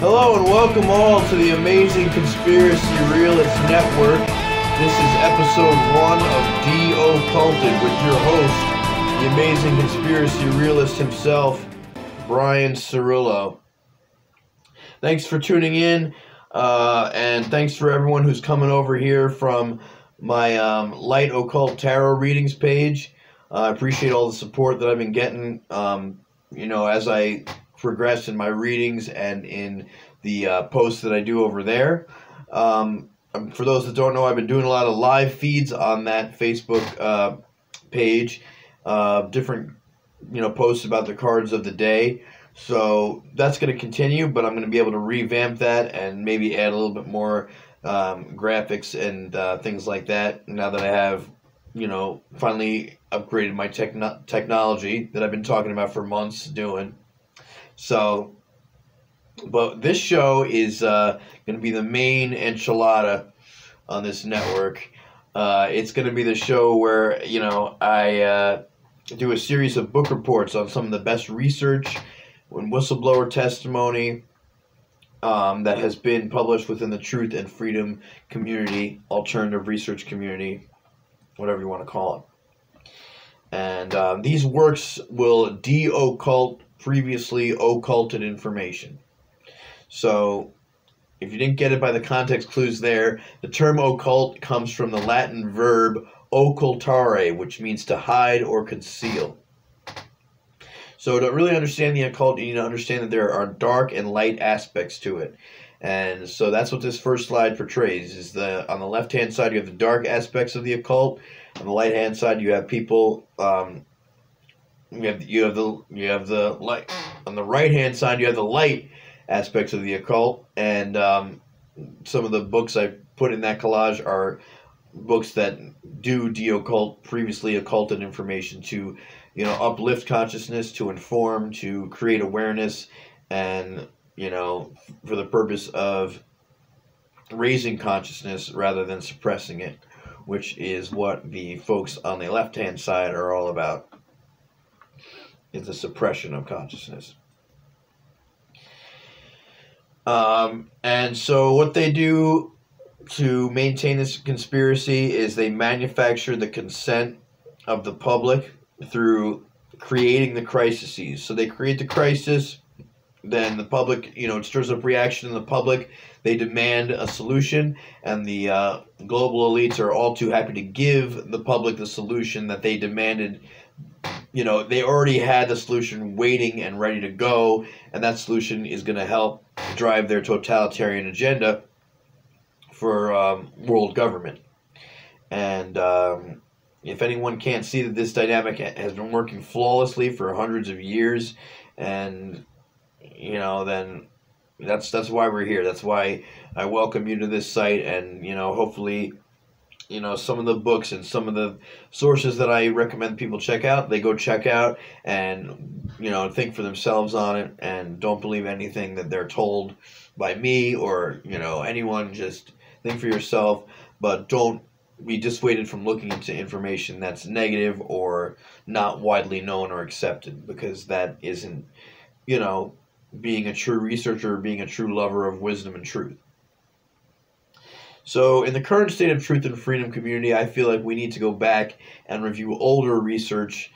Hello and welcome all to the Amazing Conspiracy Realist Network. This is episode 1 of De-Occulted with your host, the Amazing Conspiracy Realist himself, Brian Cirillo. Thanks for tuning in, and thanks for everyone who's coming over here from my Light Occult Tarot Readings page. I appreciate all the support that I've been getting, as I progress in my readings and in the posts that I do over there. For those that don't know, I've been doing a lot of live feeds on that Facebook page, different posts about the cards of the day. So that's going to continue, but I'm going to be able to revamp that and maybe add a little bit more graphics and things like that now that I have finally upgraded my technology that I've been talking about for months doing. So, but this show is going to be the main enchilada on this network. It's going to be the show where, I do a series of book reports on some of the best research and whistleblower testimony that has been published within the truth and freedom community, alternative research community, whatever you want to call it. And these works will de-occult previously occulted information. So, if you didn't get it by the context clues there, the term occult comes from the Latin verb occultare, which means to hide or conceal. So, to really understand the occult, you need to understand that there are dark and light aspects to it. And so that's what this first slide portrays. Is on the left-hand side you have the dark aspects of the occult. On the right-hand side you have people. You have the light. On the right-hand side you have the light aspects of the occult, and some of the books I put in that collage are books that do de-occult previously occulted information to, uplift consciousness, to inform, to create awareness, and for the purpose of raising consciousness rather than suppressing it, which is what the folks on the left-hand side are all about. Is the suppression of consciousness. And so what they do to maintain this conspiracy is they manufacture the consent of the public through creating the crises. So they create the crisis, then the public, it stirs up reaction in the public. They demand a solution, and the global elites are all too happy to give the public the solution that they demanded. They already had the solution waiting and ready to go, and that solution is going to help drive their totalitarian agenda for world government. And if anyone can't see that this dynamic has been working flawlessly for hundreds of years, and then that's why we're here. That's why I welcome you to this site, and hopefully some of the books and some of the sources that I recommend people check out, they go check out and, think for themselves on it, and don't believe anything that they're told by me or, anyone. Just think for yourself, but don't be dissuaded from looking into information that's negative or not widely known or accepted, because that isn't, being a true researcher or being a true lover of wisdom and truth. So in the current state of truth and freedom community, I feel like we need to go back and review older research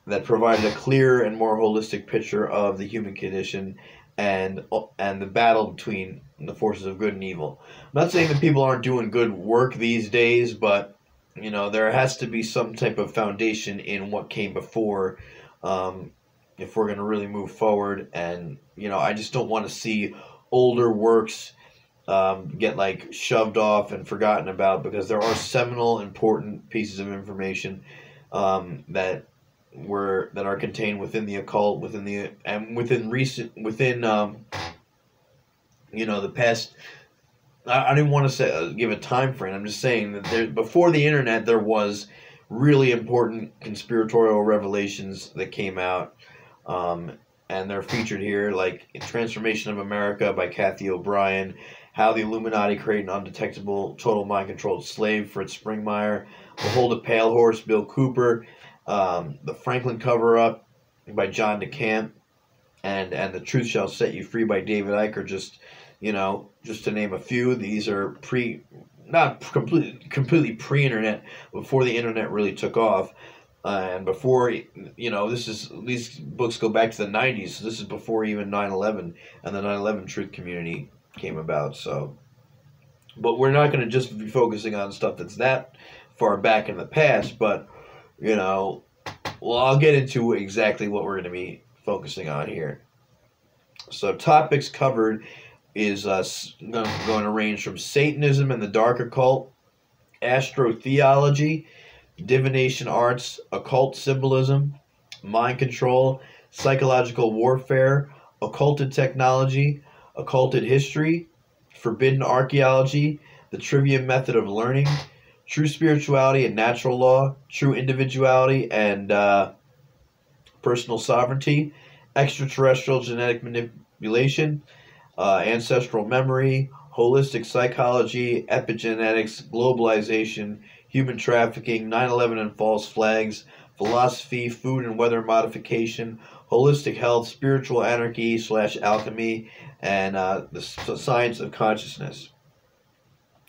that provided a clearer and more holistic picture of the human condition and the battle between the forces of good and evil. I'm not saying that people aren't doing good work these days, but there has to be some type of foundation in what came before if we're going to really move forward. And I just don't want to see older works get shoved off and forgotten about, because there are seminal important pieces of information that are contained within the occult, within the past. I don't even want to give a time frame. I'm just saying that before the internet there was really important conspiratorial revelations that came out, and they're featured here, like Transformation of America by Cathy O'Brien, How the Illuminati Created an Undetectable Total Mind-Controlled Slave, Fritz Springmeyer, Behold a Pale Horse, Bill Cooper, The Franklin Cover-Up by John DeCamp, and The Truth Shall Set You Free by David Icke are just, just to name a few. These are not completely pre-internet, before the internet really took off. And before, these books go back to the 90s, so this is before even 9/11 and the 9/11 truth community came about. So, but we're not going to just be focusing on stuff that's that far back in the past, but, I'll get into exactly what we're going to be focusing on here. So topics covered is going to range from Satanism and the dark occult, astrotheology, divination arts, occult symbolism, mind control, psychological warfare, occulted technology, occulted history, forbidden archaeology, the trivium method of learning, true spirituality and natural law, true individuality and personal sovereignty, extraterrestrial genetic manipulation, ancestral memory, holistic psychology, epigenetics, globalization, human trafficking, 9/11 and false flags, philosophy, food and weather modification, holistic health, spiritual anarchy / alchemy, and the science of consciousness.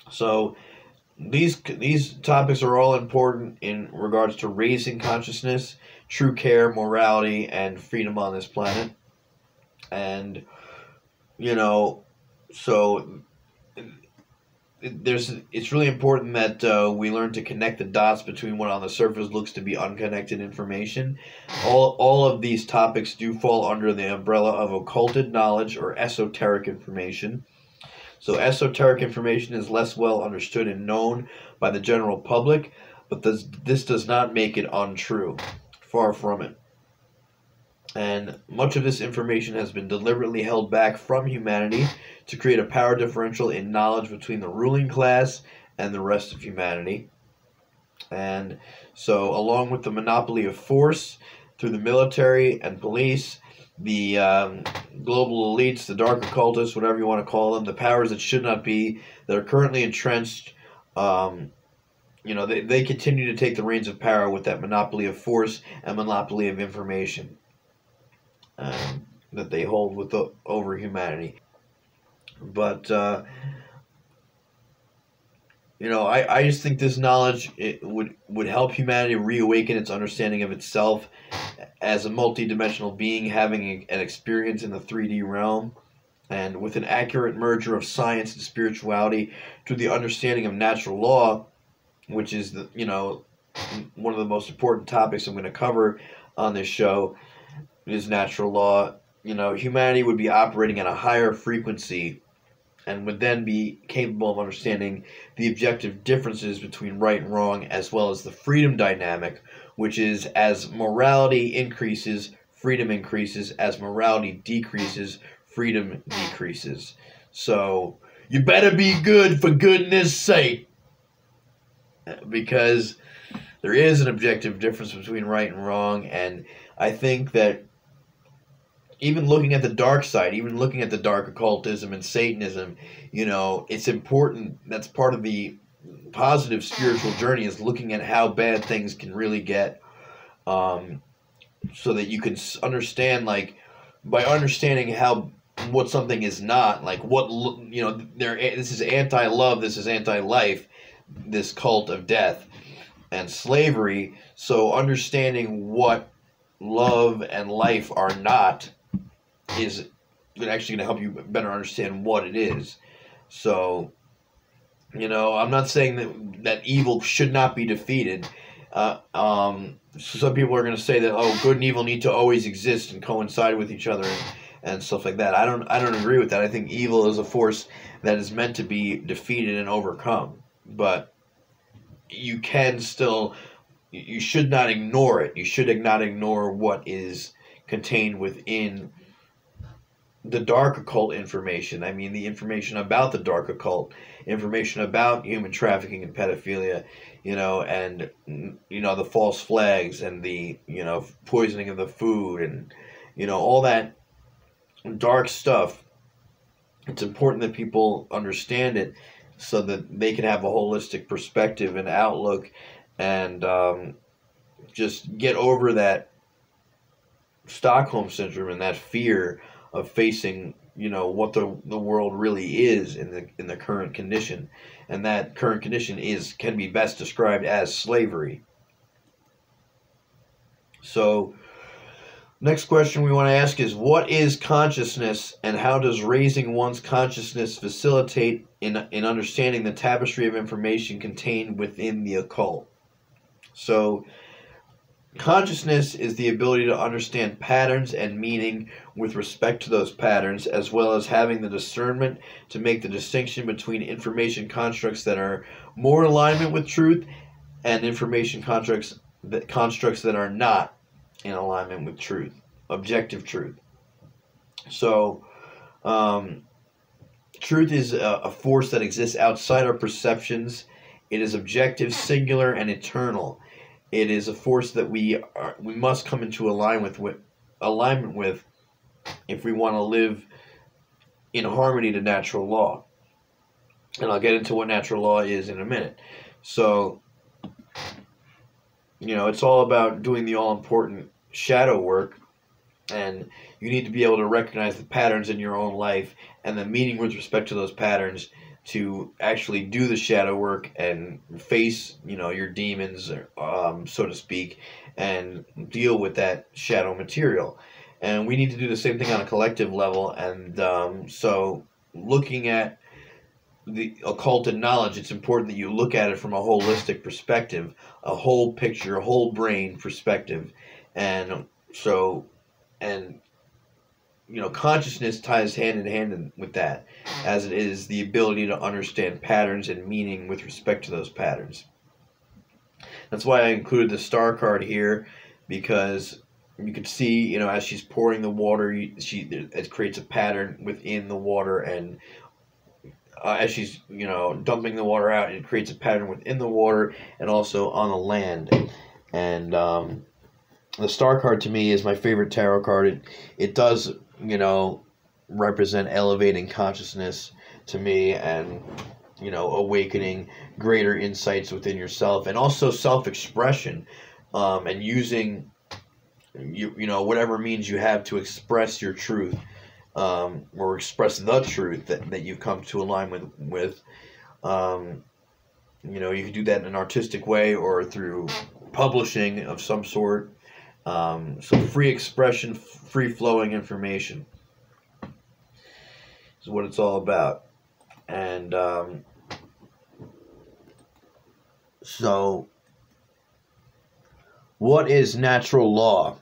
So these topics are all important in regards to raising consciousness, true care, morality, and freedom on this planet. And, so it's really important that we learn to connect the dots between what on the surface looks to be unconnected information. All of these topics do fall under the umbrella of occulted knowledge or esoteric information. So esoteric information is less well understood and known by the general public, but this does not make it untrue. Far from it. And much of this information has been deliberately held back from humanity to create a power differential in knowledge between the ruling class and the rest of humanity. And so, along with the monopoly of force through the military and police, the global elites, the dark occultists, whatever you want to call them, the powers that should not be, that are currently entrenched, they continue to take the reins of power with that monopoly of force and monopoly of information that they hold over humanity. But, I just think this knowledge would help humanity reawaken its understanding of itself as a multidimensional being having an experience in the 3D realm, and with an accurate merger of science and spirituality through the understanding of natural law, which is one of the most important topics I'm going to cover on this show, is natural law. Humanity would be operating at a higher frequency and would then be capable of understanding the objective differences between right and wrong, as well as the freedom dynamic, which is as morality increases, freedom increases. As morality decreases, freedom decreases. So you better be good for goodness sake, because there is an objective difference between right and wrong. And I think that even looking at the dark side, even looking at the dark occultism and Satanism, it's important. That's part of the positive spiritual journey, is looking at how bad things can really get, so that you can understand, by understanding what something is not, this is anti-love, this is anti-life, this cult of death and slavery. So understanding what love and life are not is actually going to help you better understand what it is. So, I'm not saying that evil should not be defeated. Some people are going to say that, good and evil need to always exist and coincide with each other and stuff like that. I don't agree with that. I think evil is a force that is meant to be defeated and overcome. But you should not ignore it. You should not ignore what is contained within the dark occult information. I mean, the information about the dark occult, information about human trafficking and pedophilia, and, the false flags and the, poisoning of the food and, all that dark stuff. It's important that people understand it so that they can have a holistic perspective and outlook, and just get over that Stockholm syndrome and that fear of facing, what the world really is in the current condition, and that current condition can be best described as slavery. So, next question we want to ask is, what is consciousness, and how does raising one's consciousness facilitate in understanding the tapestry of information contained within the occult? So, consciousness is the ability to understand patterns and meaning with respect to those patterns, as well as having the discernment to make the distinction between information constructs that are more in alignment with truth and information constructs that are not in alignment with truth, objective truth. So, truth is a force that exists outside our perceptions. It is objective, singular, and eternal. It is a force that we must come into alignment with if we want to live in harmony to natural law. And I'll get into what natural law is in a minute. So, it's all about doing the all-important shadow work, and you need to be able to recognize the patterns in your own life and the meaning with respect to those patterns to actually do the shadow work and face, your demons, so to speak, and deal with that shadow material. And we need to do the same thing on a collective level. And so looking at the occulted knowledge, it's important that you look at it from a holistic perspective, a whole picture, a whole brain perspective. And so, consciousness ties hand in hand with that, as it is the ability to understand patterns and meaning with respect to those patterns. That's why I included the star card here, because you could see, as she's pouring the water, it creates a pattern within the water, and as she's, dumping the water out, it creates a pattern within the water and also on the land. And the star card to me is my favorite tarot card. It does, represent elevating consciousness to me, and, awakening greater insights within yourself, and also self-expression, and using, whatever means you have to express your truth, or express the truth that you've come to alignment with. You can do that in an artistic way or through publishing of some sort. So free expression, free-flowing information is what it's all about. And so what is natural law?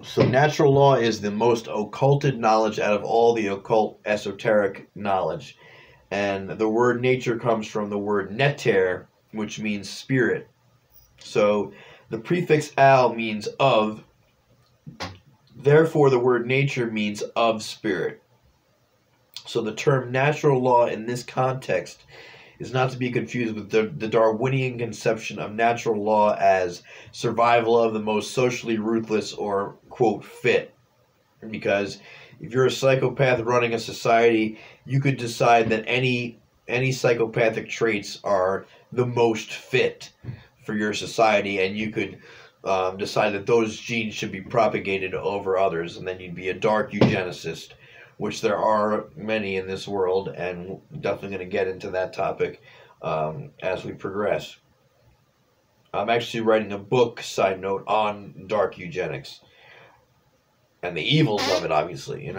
So natural law is the most occulted knowledge out of all the occult esoteric knowledge. And the word nature comes from the word neter, which means spirit. So the prefix al means of, therefore the word nature means of spirit. So the term natural law in this context is not to be confused with the Darwinian conception of natural law as survival of the most socially ruthless or, quote, fit. Because if you're a psychopath running a society, you could decide that any psychopathic traits are the most fit for your society, and you could decide that those genes should be propagated over others, and then you'd be a dark eugenicist, which there are many in this world, and we're definitely going to get into that topic as we progress. I'm actually writing a book, side note, on dark eugenics and the evils of it, obviously,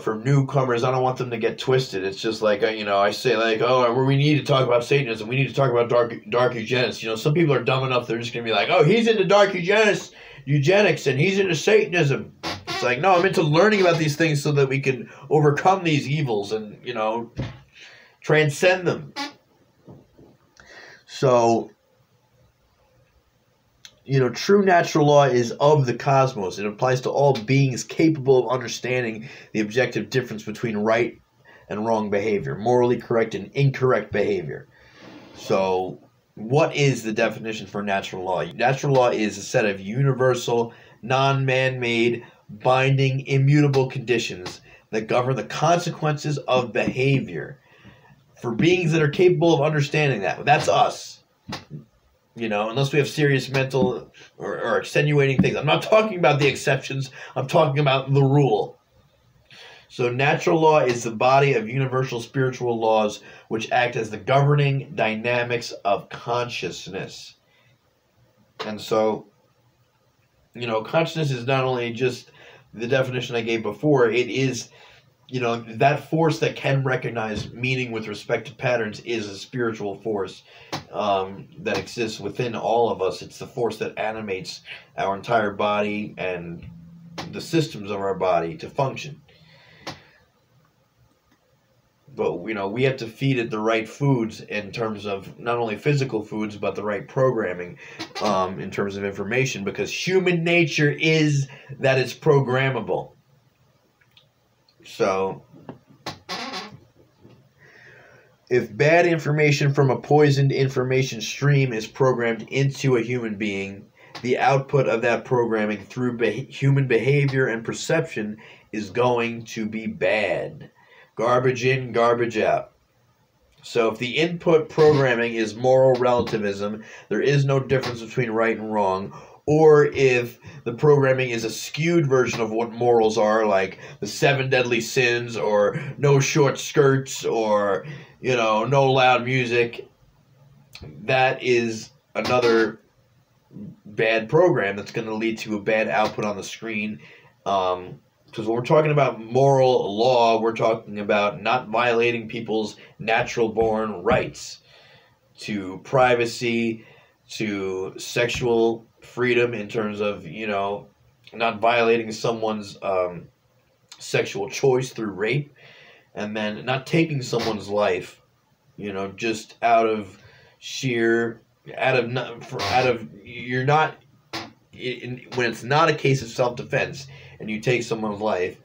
for newcomers, I don't want them to get twisted. It's just like, I say, like, oh, we need to talk about Satanism. We need to talk about dark eugenics. Some people are dumb enough, they're just going to be like, oh, he's into dark eugenics, and he's into Satanism. It's like, no, I'm into learning about these things so that we can overcome these evils and, transcend them. So, true natural law is of the cosmos. It applies to all beings capable of understanding the objective difference between right and wrong behavior, morally correct and incorrect behavior. So, what is the definition for natural law? Natural law is a set of universal, non-man-made, binding, immutable conditions that govern the consequences of behavior for beings that are capable of understanding that. That's us. You know, unless we have serious mental or extenuating things. I'm not talking about the exceptions. I'm talking about the rule. So natural law is the body of universal spiritual laws which act as the governing dynamics of consciousness. And so, you know, consciousness is not only just the definition I gave before, it is, you know, that force that can recognize meaning with respect to patterns is a spiritual force that exists within all of us. It's the force that animates our entire body and the systems of our body to function. But, you know, we have to feed it the right foods in terms of not only physical foods, but the right programming in terms of information, because human nature is that it's programmable. So, if bad information from a poisoned information stream is programmed into a human being, the output of that programming through human behavior and perception is going to be bad. Garbage in, garbage out. So if the input programming is moral relativism, there is no difference between right and wrong. Or if the programming is a skewed version of what morals are, like the 7 deadly sins, or no short skirts, or, you know, no loud music, that is another bad program that's going to lead to a bad output on the screen. Because when we're talking about moral law, we're talking about not violating people's natural-born rights to privacy, to sexual freedom in terms of, you know, not violating someone's sexual choice through rape, and then not taking someone's life, you know, just out of sheer, you're not, when it's not a case of self-defense and you take someone's life,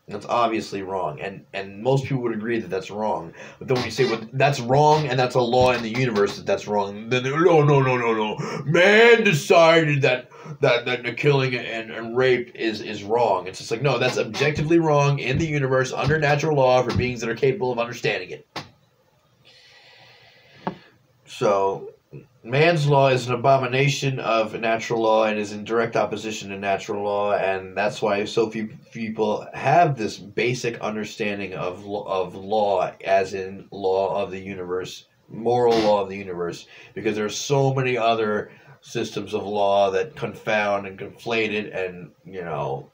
that's obviously wrong, and most people would agree that that's wrong. But then when you say, well, that's wrong and that's a law in the universe that's wrong, then no. Man decided that the killing and rape is wrong. It's just like, no, that's objectively wrong in the universe under natural law for beings that are capable of understanding it. So, man's law is an abomination of natural law and is in direct opposition to natural law, and that's why so few people have this basic understanding of law, as in law of the universe, moral law of the universe, because there's so many other systems of law that confound and conflate it and, you know,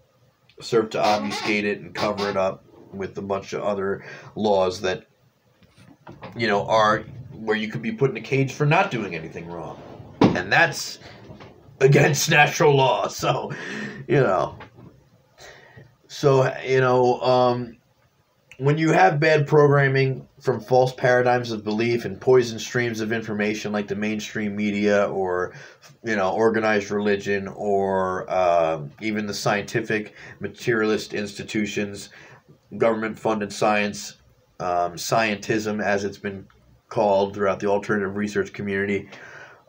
serve to obfuscate it and cover it up with a bunch of other laws that, you know, are where you could be put in a cage for not doing anything wrong. And that's against natural law. So, you know. So, you know, when you have bad programming from false paradigms of belief and poison streams of information like the mainstream media or, you know, organized religion or even the scientific materialist institutions, government-funded science, scientism as it's been called throughout the alternative research community,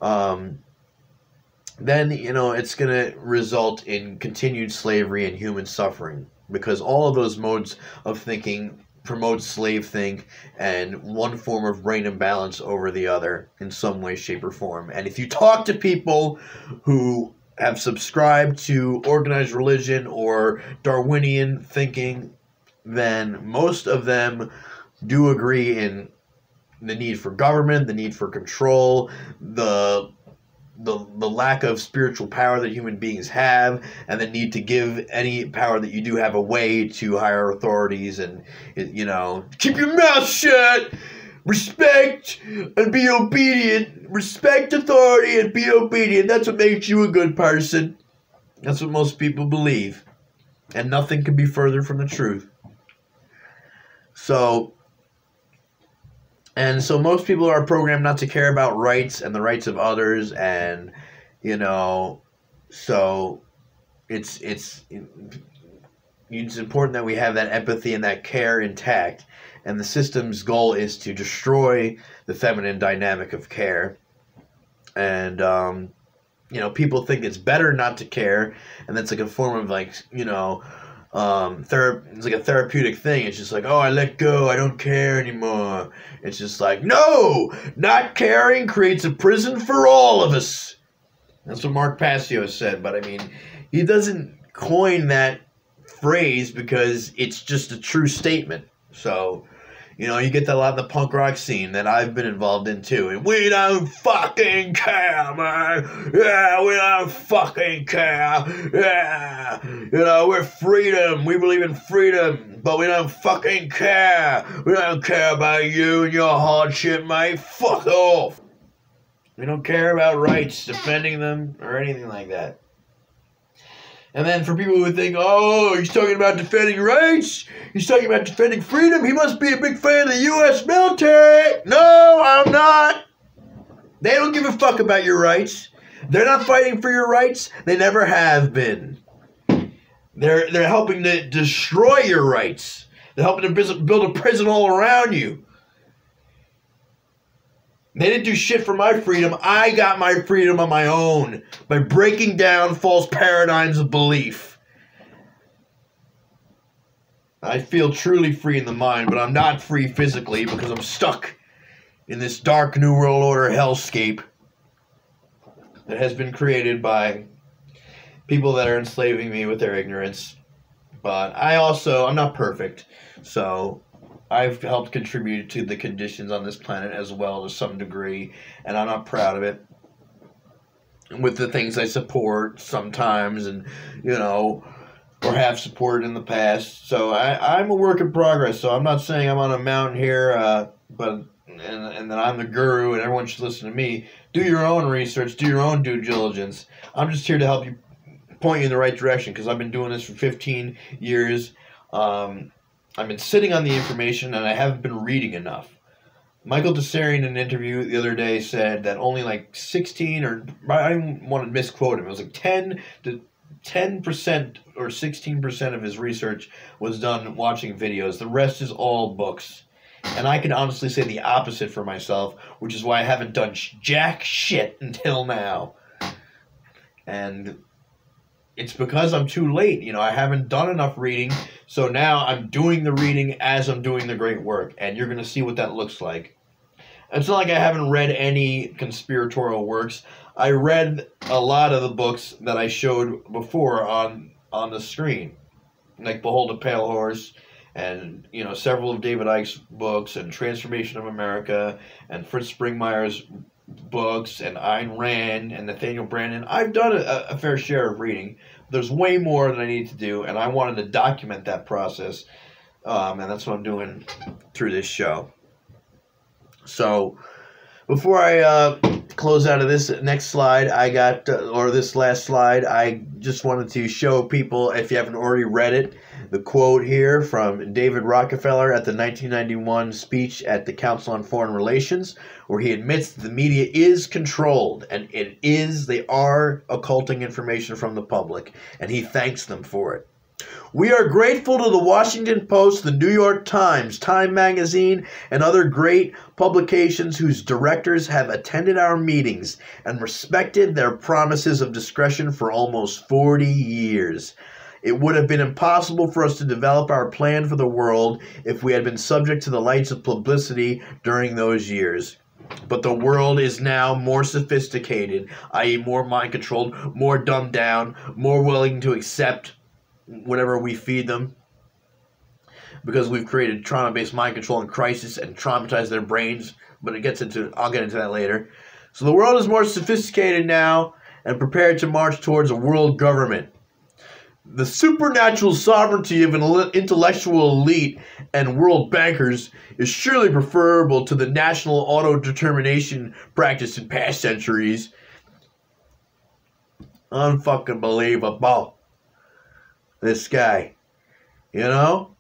then, you know, it's going to result in continued slavery and human suffering, because all of those modes of thinking promote slave think and one form of brain imbalance over the other in some way, shape, or form. And if you talk to people who have subscribed to organized religion or Darwinian thinking, then most of them do agree in the need for government, the need for control, the lack of spiritual power that human beings have, and the need to give any power that you do have away to higher authorities, and, you know, keep your mouth shut, respect and be obedient, respect authority and be obedient. That's what makes you a good person. That's what most people believe, and nothing can be further from the truth. So most people are programmed not to care about rights and the rights of others, and, you know, so it's important that we have that empathy and that care intact, and the system's goal is to destroy the feminine dynamic of care. And you know, people think it's better not to care, and that's like a form of, like, you know, it's like a therapeutic thing. It's just like, oh, I let go, I don't care anymore. It's just like, no, not caring creates a prison for all of us. That's what Mark Passio said, but I mean, he doesn't coin that phrase because it's just a true statement. So, you know, you get that a lot in the punk rock scene that I've been involved in too. And we don't fucking care, man. Yeah, we don't fucking care. Yeah. You know, we're freedom. We believe in freedom, but we don't fucking care. We don't care about you and your hardship, mate. Fuck off. We don't care about rights, defending them, or anything like that. And then for people who think, oh, he's talking about defending rights, he's talking about defending freedom, he must be a big fan of the U.S. military. No, I'm not. They don't give a fuck about your rights. They're not fighting for your rights. They never have been. They're helping to destroy your rights. They're helping to build a prison all around you. They didn't do shit for my freedom. I got my freedom on my own by breaking down false paradigms of belief. I feel truly free in the mind, but I'm not free physically because I'm stuck in this dark New World Order hellscape that has been created by people that are enslaving me with their ignorance. But I'm not perfect, so I've helped contribute to the conditions on this planet as well to some degree, and I'm not proud of it. With the things I support sometimes, and, you know, or have supported in the past. So I'm a work in progress, so I'm not saying I'm on a mountain here, and that I'm the guru and everyone should listen to me. Do your own research, do your own due diligence. I'm just here to help you, point you in the right direction, because I've been doing this for 15 years. I've been sitting on the information, and I haven't been reading enough. Micheal Tsarion in an interview the other day said that only like 16, or I don't want to misquote him, it was like 10% or 16% of his research was done watching videos. The rest is all books. And I can honestly say the opposite for myself, which is why I haven't done jack shit until now. And it's because I'm too late. You know, I haven't done enough reading, so now I'm doing the reading as I'm doing the great work, and you're going to see what that looks like. It's not like I haven't read any conspiratorial works. I read a lot of the books that I showed before on the screen, like Behold a Pale Horse, and, you know, several of David Icke's books, and Transformation of America, and Fritz Springmeyer's books, and Ayn Rand, and Nathaniel Branden. I've done a fair share of reading. There's way more than I need to do, and I wanted to document that process, and that's what I'm doing through this show. So, before I close out of this next slide, or this last slide, I just wanted to show people, if you haven't already read it, the quote here from David Rockefeller at the 1991 speech at the Council on Foreign Relations, where he admits the media is controlled, and they are occulting information from the public, and he thanks them for it. We are grateful to the Washington Post, the New York Times, Time Magazine, and other great publications whose directors have attended our meetings and respected their promises of discretion for almost 40 years. It would have been impossible for us to develop our plan for the world if we had been subject to the lights of publicity during those years. But the world is now more sophisticated, i.e. more mind-controlled, more dumbed down, more willing to accept whatever we feed them, because we've created trauma-based mind control and crisis and traumatized their brains. But I'll get into that later. So the world is more sophisticated now and prepared to march towards a world government. The supernatural sovereignty of an intellectual elite and world bankers is surely preferable to the national auto-determination practiced in past centuries. Unfucking believable. This guy, you know?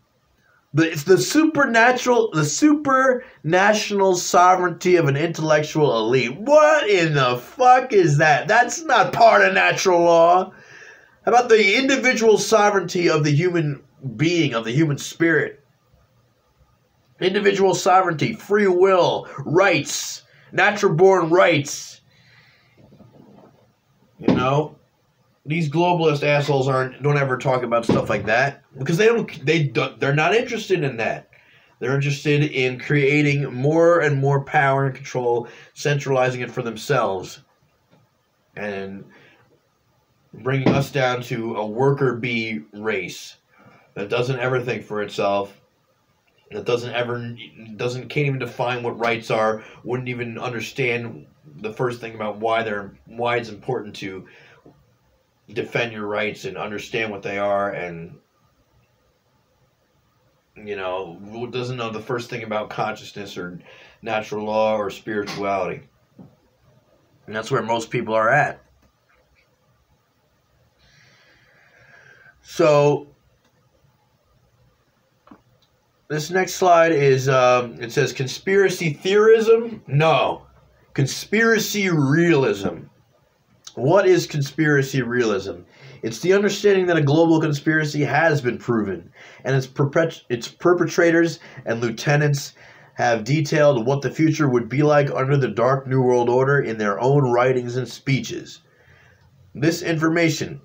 It's the supranational sovereignty of an intellectual elite. What in the fuck is that? That's not part of natural law. How about the individual sovereignty of the human being, of the human spirit? Individual sovereignty, free will, rights, natural born rights. You know? these globalist assholes don't ever talk about stuff like that because they're not interested in that. They're interested in creating more and more power and control, centralizing it for themselves, and bringing us down to a worker bee race that doesn't ever think for itself, that can't even define what rights are, wouldn't even understand the first thing about why it's important to defend your rights and understand what they are, and doesn't know the first thing about consciousness or natural law or spirituality. And that's where most people are at. So this next slide is, it says conspiracy theorism? No. Conspiracy realism. What is conspiracy realism? It's the understanding that a global conspiracy has been proven, and its perpetrators and lieutenants have detailed what the future would be like under the Dark New World Order in their own writings and speeches. This information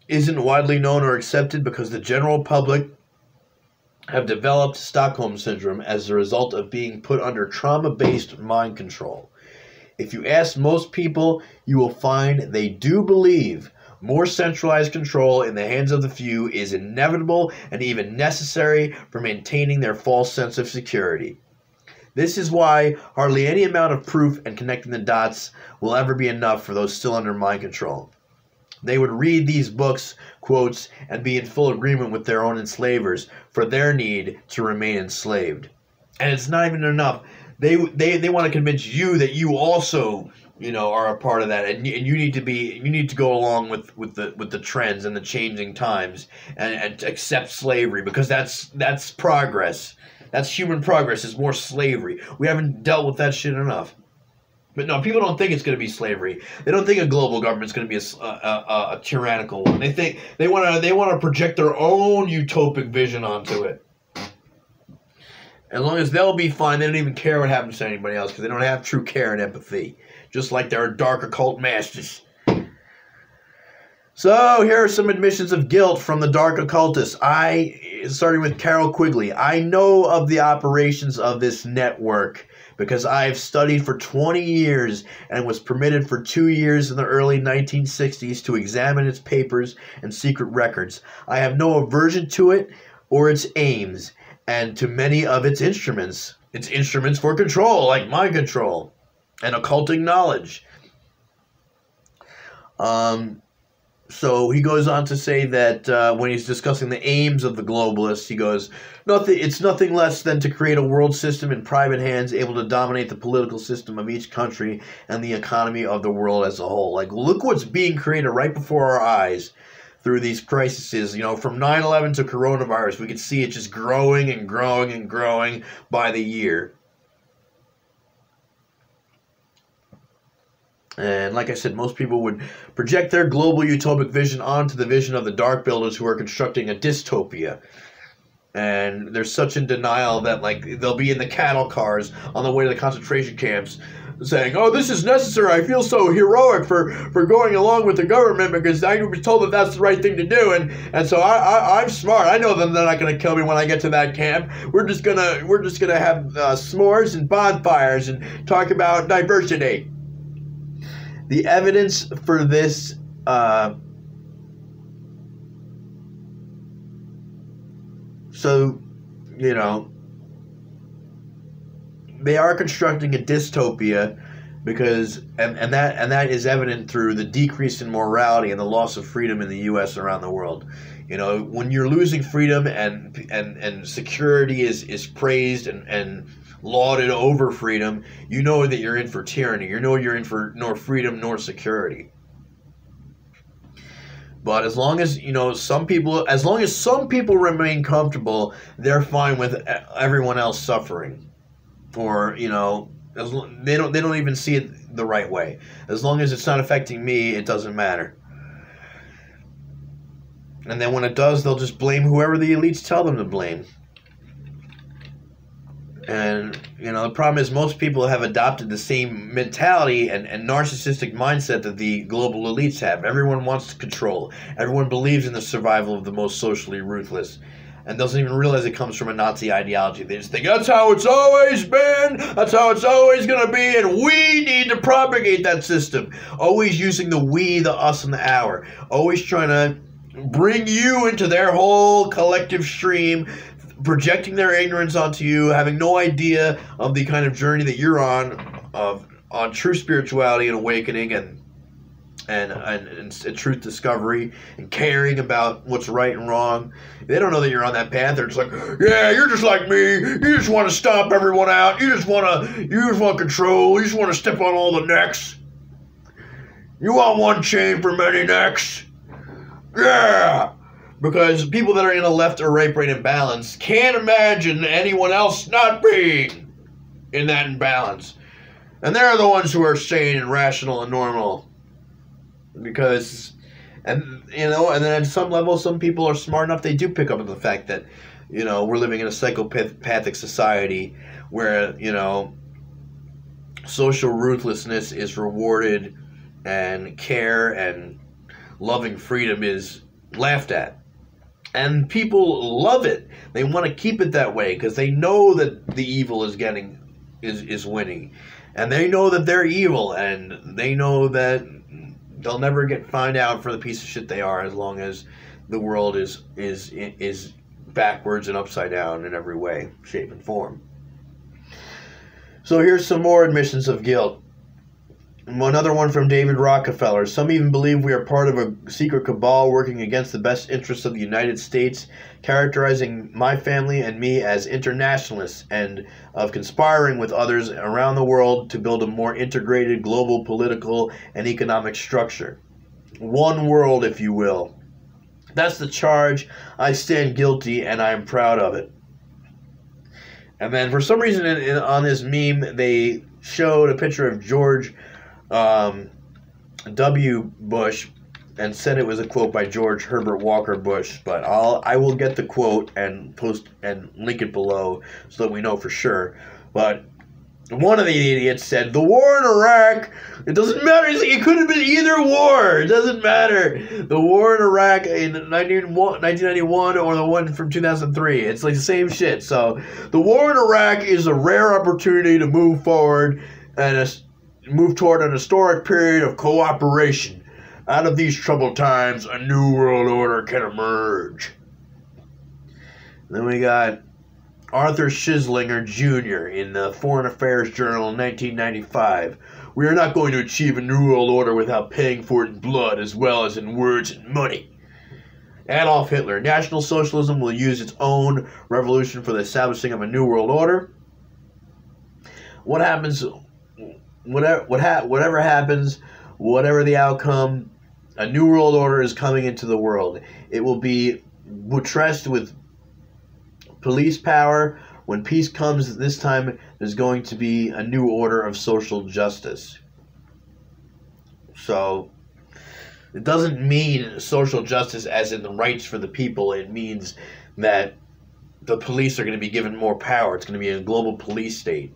isn't widely known or accepted because the general public have developed Stockholm Syndrome as a result of being put under trauma-based mind control. If you ask most people, you will find they do believe more centralized control in the hands of the few is inevitable and even necessary for maintaining their false sense of security. This is why hardly any amount of proof and connecting the dots will ever be enough for those still under mind control. They would read these books, quotes, and be in full agreement with their own enslavers for their need to remain enslaved. And it's not even enough. They want to convince you that you also, are a part of that, and you need to go along with the trends and the changing times and accept slavery, because that's progress. That's human progress. Is more slavery. We haven't dealt with that shit enough. But no, people don't think it's going to be slavery. They don't think a global government's going to be a tyrannical one. They want to project their own utopic vision onto it. As long as they'll be fine, they don't even care what happens to anybody else because they don't have true care and empathy, just like their dark occult masters. So here are some admissions of guilt from the dark occultists. Starting with Carol Quigley, I know of the operations of this network because I've studied for 20 years and was permitted for 2 years in the early 1960s to examine its papers and secret records. I have no aversion to it or its aims, and to many of its instruments. Its instruments for control, like mind control and occulting knowledge. So he goes on to say that when he's discussing the aims of the globalists, he goes, it's nothing less than to create a world system in private hands able to dominate the political system of each country and the economy of the world as a whole. Like, look what's being created right before our eyes through these crises. From 9/11 to coronavirus, we could see it just growing and growing and growing by the year. And like I said, most people would project their global utopic vision onto the vision of the dark builders who are constructing a dystopia. And they're such in denial that, like, they'll be in the cattle cars on the way to the concentration camps saying, oh, this is necessary. I feel so heroic for going along with the government because I was told that that's the right thing to do. And so I'm smart. I know that they're not going to kill me when I get to that camp. We're just gonna have s'mores and bonfires and talk about diversity. The evidence for this they are constructing a dystopia because and that is evident through the decrease in morality and the loss of freedom in the US and around the world. When you're losing freedom and security is praised and lauded over freedom, you know that you're in for tyranny. You know you're in for nor freedom nor security. But as long as some people remain comfortable, they're fine with everyone else suffering, or they don't even see it the right way. As long as it's not affecting me, it doesn't matter. And then when it does, they'll just blame whoever the elites tell them to blame. And, the problem is most people have adopted the same mentality and narcissistic mindset that the global elites have. Everyone wants to control. Everyone believes in the survival of the most socially ruthless and doesn't even realize it comes from a Nazi ideology. They just think, that's how it's always been, that's how it's always going to be, and we need to propagate that system. Always using the we, the us, and the our. Always trying to bring you into their whole collective stream, projecting their ignorance onto you, having no idea of the kind of journey that you're on true spirituality and awakening and truth discovery and caring about what's right and wrong. They don't know that you're on that path. They're just like, yeah, you're just like me. You just want to stomp everyone out. You just want control. You just want to step on all the necks. You want one chain for many necks. Yeah. Because people that are in a left or right brain imbalance can't imagine anyone else not being in that imbalance. And they're the ones who are sane and rational and normal. Because, and then at some level, some people are smart enough, they do pick up on the fact that, we're living in a psychopathic society where, social ruthlessness is rewarded and care and loving freedom is laughed at. And people love it. They want to keep it that way because they know that the evil is winning. And they know that they're evil, and they know that they'll never get found out for the piece of shit they are as long as the world is backwards and upside down in every way, shape, and form. So here's some more admissions of guilt. Another one from David Rockefeller. Some even believe we are part of a secret cabal working against the best interests of the United States, characterizing my family and me as internationalists and of conspiring with others around the world to build a more integrated global political and economic structure. One world, if you will. That's the charge. I stand guilty, and I am proud of it. And then for some reason on this meme, they showed a picture of George W. Bush and said it was a quote by George Herbert Walker Bush, but I will get the quote and post and link it below so that we know for sure. But one of the idiots said, the war in Iraq, it doesn't matter. It could have been either war. It doesn't matter. The war in Iraq in 1991 or the one from 2003. It's like the same shit. So the war in Iraq is a rare opportunity to move forward and move toward an historic period of cooperation. Out of these troubled times, a new world order can emerge. Then we got Arthur Schislinger Jr. in the Foreign Affairs Journal in 1995. We are not going to achieve a new world order without paying for it in blood as well as in words and money. Adolf Hitler. National Socialism will use its own revolution for the establishing of a new world order. What happens... Whatever happens, whatever the outcome, a new world order is coming into the world. It will be buttressed with police power. When peace comes this time, there's going to be a new order of social justice. So, it doesn't mean social justice as in the rights for the people. It means that the police are going to be given more power. It's going to be a global police state.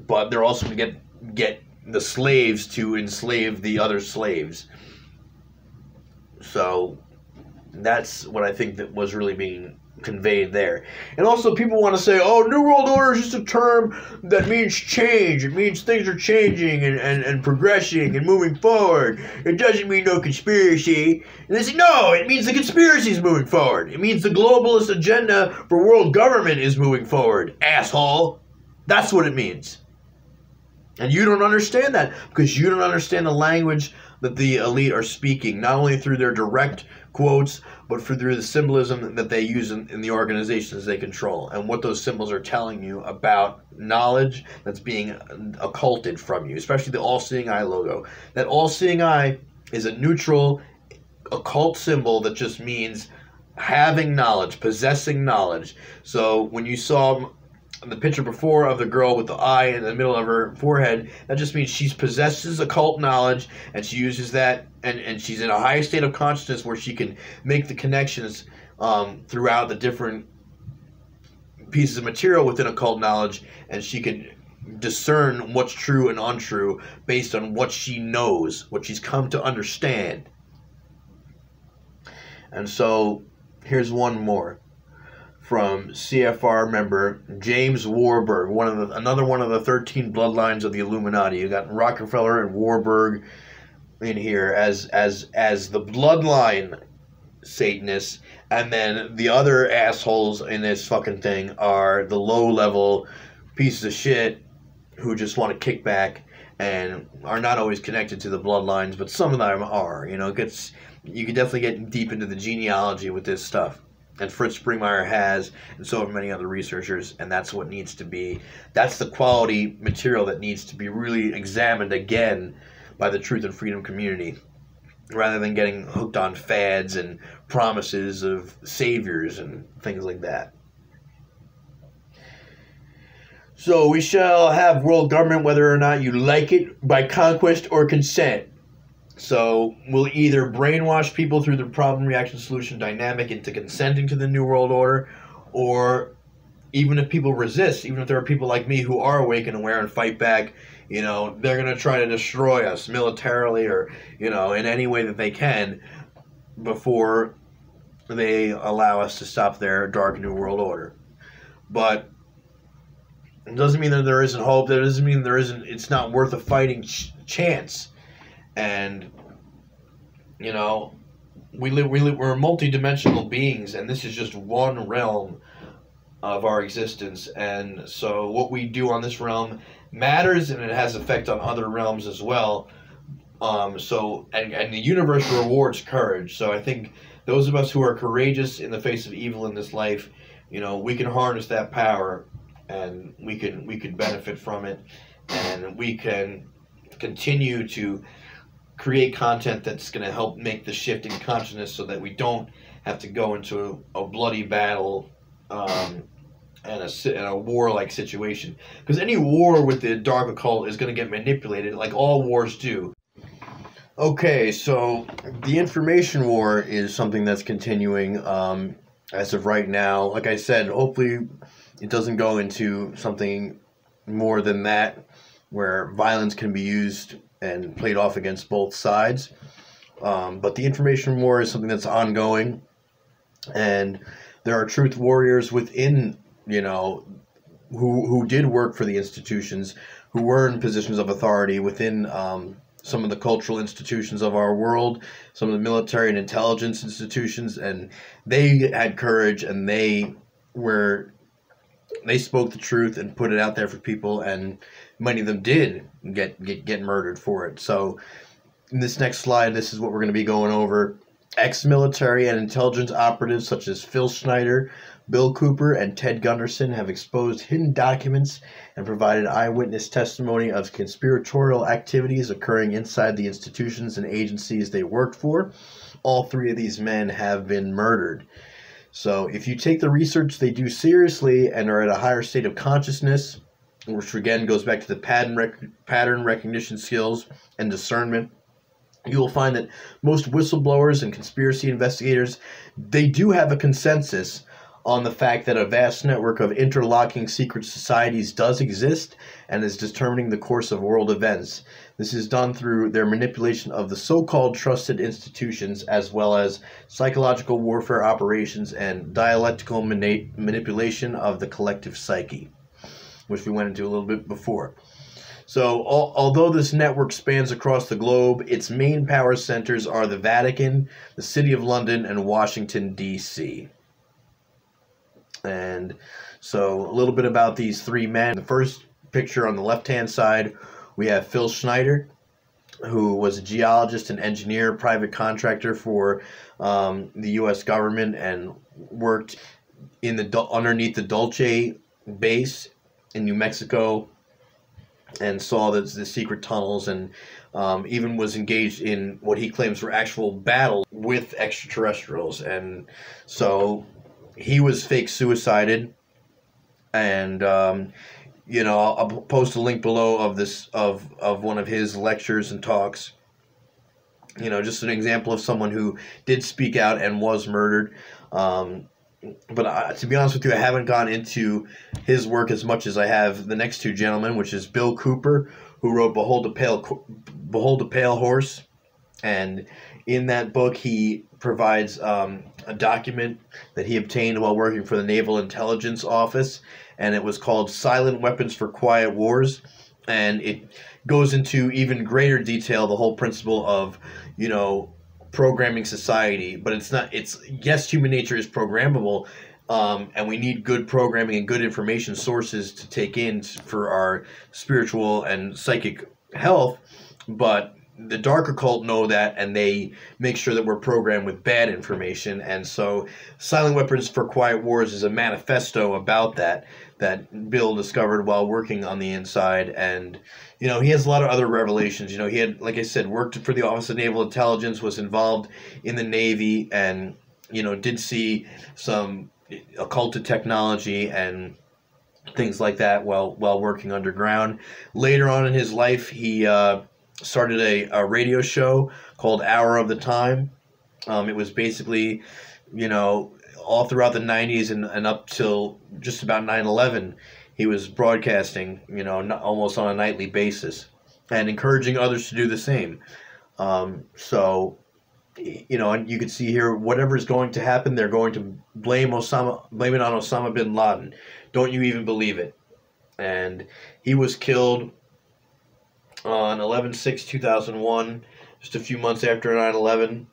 But they're also going to get the slaves to enslave the other slaves. So that's what I think that was really being conveyed there. And also people want to say, oh, New World Order is just a term that means change. It means things are changing and progressing and moving forward. It doesn't mean no conspiracy. And they say, no, it means the conspiracy is moving forward. It means the globalist agenda for world government is moving forward, asshole. That's what it means. And you don't understand that because you don't understand the language that the elite are speaking, not only through their direct quotes, but through the symbolism that they use in the organizations they control and what those symbols are telling you about knowledge that's being occulted from you, especially the all-seeing eye logo. That all-seeing eye is a neutral occult symbol that just means having knowledge, possessing knowledge. So when you saw the picture before of the girl with the eye in the middle of her forehead, that just means she possesses occult knowledge and she uses that and she's in a high state of consciousness where she can make the connections throughout the different pieces of material within occult knowledge, and she could discern what's true and untrue based on what she knows, what she's come to understand. And so here's one more from CFR member James Warburg, another one of the 13 bloodlines of the Illuminati. You got Rockefeller and Warburg in here as the bloodline Satanists, and then the other assholes in this fucking thing are the low-level pieces of shit who just want to kick back and are not always connected to the bloodlines, but some of them are. You know, you can definitely get deep into the genealogy with this stuff. And Fritz Springmeyer has, and so have many other researchers, and that's what needs to be, that's the quality material that needs to be really examined again by the truth and freedom community, rather than getting hooked on fads and promises of saviors and things like that. So we shall have world government whether or not you like it, by conquest or consent. So we'll either brainwash people through the problem, reaction, solution dynamic into consenting to the New World Order, or even if people resist, even if there are people like me who are awake and aware and fight back, you know, they're going to try to destroy us militarily or, you know, in any way that they can before they allow us to stop their dark New World Order. But it doesn't mean that there isn't hope. That doesn't mean it's not worth a fighting chance. And, you know, we're multidimensional beings, and this is just one realm of our existence. And so what we do on this realm matters, and it has effect on other realms as well. And the universe rewards courage. So I think those of us who are courageous in the face of evil in this life, you know, we can harness that power, and we can benefit from it, and we can continue to create content that's going to help make the shift in consciousness so that we don't have to go into a bloody battle and a war-like situation. Because any war with the dark occult is going to get manipulated, like all wars do. Okay, so the information war is something that's continuing as of right now. Like I said, hopefully it doesn't go into something more than that, where violence can be used and played off against both sides. But the information war is something that's ongoing, and there are truth warriors within, you know, who did work for the institutions, who were in positions of authority within some of the cultural institutions of our world, some of the military and intelligence institutions, and they had courage, and they spoke the truth and put it out there for people, and many of them did get murdered for it. So in this next slide, this is what we're going to be going over. Ex-military and intelligence operatives such as Phil Schnieder, Bill Cooper, and Ted Gunderson have exposed hidden documents and provided eyewitness testimony of conspiratorial activities occurring inside the institutions and agencies they worked for. All three of these men have been murdered. So if you take the research they do seriously and are at a higher state of consciousness, which again goes back to the pattern recognition skills and discernment, you will find that most whistleblowers and conspiracy investigators, they do have a consensus on the fact that a vast network of interlocking secret societies does exist and is determining the course of world events. This is done through their manipulation of the so-called trusted institutions, as well as psychological warfare operations and dialectical manipulation of the collective psyche, which we went into a little bit before. So, although this network spans across the globe, its main power centers are the Vatican, the City of London, and Washington, D.C. And so, a little bit about these three men. The first picture on the left-hand side, we have Phil Schnieder, who was a geologist and engineer, private contractor for the U.S. government, and worked in underneath the Dulce base in New Mexico, and saw the secret tunnels, and even was engaged in what he claims were actual battle with extraterrestrials. And so he was fake suicided, and you know, I'll post a link below of this of one of his lectures and talks. You know, just an example of someone who did speak out and was murdered. But to be honest with you, I haven't gone into his work as much as I have the next two gentlemen, which is Bill Cooper, who wrote Behold a Pale Horse. And in that book, he provides a document that he obtained while working for the Naval Intelligence Office, and it was called Silent Weapons for Quiet Wars. And it goes into even greater detail the whole principle of, programming society. But yes, human nature is programmable, and we need good programming and good information sources to take in for our spiritual and psychic health. But the dark occult know that, and they make sure that we're programmed with bad information. And so Silent Weapons for Quiet Wars is a manifesto about that Bill discovered while working on the inside. And he has a lot of other revelations. He had, like I said, worked for the Office of Naval Intelligence, was involved in the Navy, and did see some occulted technology and things like that while working underground. Later on in his life, he started a radio show called Hour of the Time. It was basically, all throughout the 90s and up till just about 9/11, he was broadcasting, almost on a nightly basis, and encouraging others to do the same. And you can see here, whatever is going to happen, they're going to blame it on Osama bin Laden. Don't you even believe it? And he was killed on 11/6/2001, just a few months after 9/11,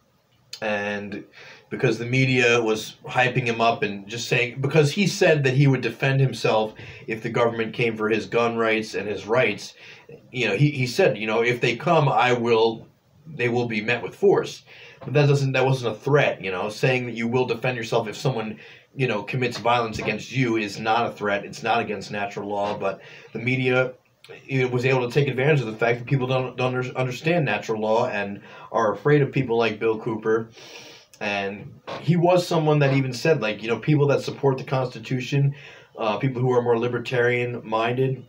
and because the media was hyping him up and just saying, because he said that he would defend himself if the government came for his gun rights and his rights. He said, if they come, they will be met with force. But that wasn't a threat. Saying that you will defend yourself if someone commits violence against you is not a threat. It's not against natural law. But the media was able to take advantage of the fact that people don't understand natural law and are afraid of people like Bill Cooper. And he was someone that even said, people that support the Constitution, people who are more libertarian-minded,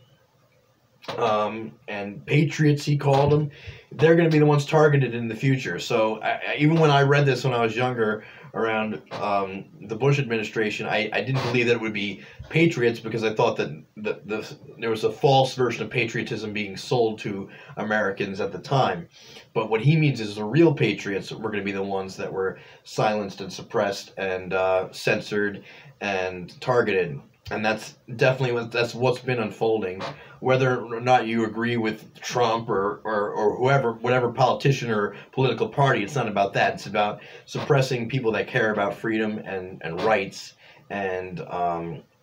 and patriots, he called them, they're going to be the ones targeted in the future. So even when I read this when I was younger, around the Bush administration, I didn't believe that it would be patriots, because I thought that there was a false version of patriotism being sold to Americans at the time. But what he means is the real patriots were going to be the ones that were silenced and suppressed and censored and targeted. And that's definitely what's been unfolding. Whether or not you agree with Trump or whatever politician or political party, it's not about that. It's about suppressing people that care about freedom and rights. And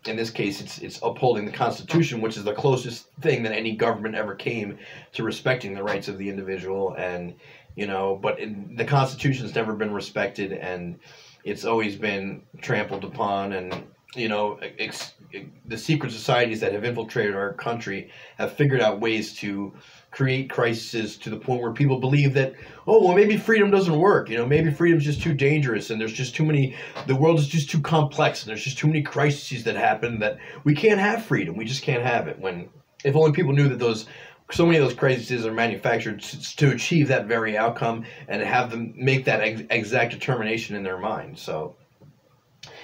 in this case, it's upholding the Constitution, which is the closest thing that any government ever came to respecting the rights of the individual. And but the Constitution's never been respected, and it's always been trampled upon. And the secret societies that have infiltrated our country have figured out ways to create crises to the point where people believe that, maybe freedom doesn't work. Maybe freedom's just too dangerous, and there's just too many, the world is just too complex, and there's just too many crises that happen that we can't have freedom. We just can't have it. When, if only people knew that so many of those crises are manufactured to achieve that very outcome, and have them make that exact determination in their mind. So.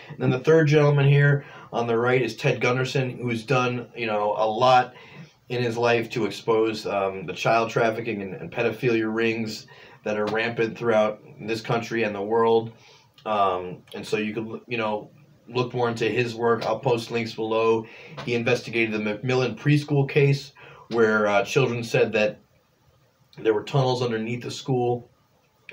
And then the third gentleman here on the right is Ted Gunderson, who's done, a lot in his life to expose the child trafficking and pedophilia rings that are rampant throughout this country and the world. And so you could, look more into his work. I'll post links below. He investigated the Macmillan preschool case, where children said that there were tunnels underneath the school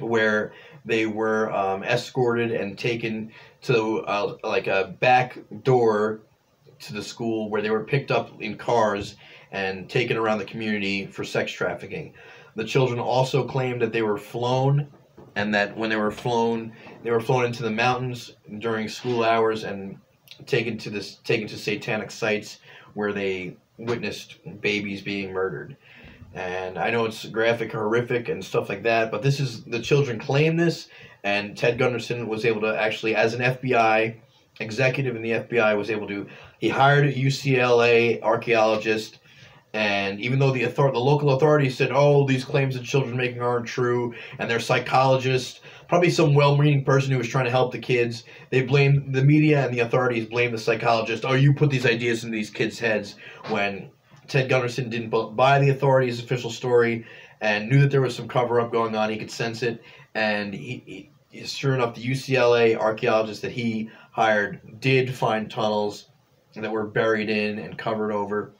where they were escorted and taken to a back door to the school, where they were picked up in cars and taken around the community for sex trafficking. The children also claimed that they were flown, and that when they were flown into the mountains during school hours and taken to satanic sites where they witnessed babies being murdered. And I know it's graphic, horrific, and stuff like that, but the children claim this, and Ted Gunderson was able to actually, as an FBI executive in the FBI, he hired a UCLA archaeologist, and even though the local authorities said, these claims that children are making aren't true, and their psychologist probably some well-meaning person who was trying to help the kids. They blame the media and the authorities blame the psychologist. Oh, you put these ideas into these kids' heads, when Ted Gunderson didn't buy the authorities' official story and knew that there was some cover-up going on. He could sense it, and he sure enough, the UCLA archaeologists that he hired did find tunnels that were buried in and covered over,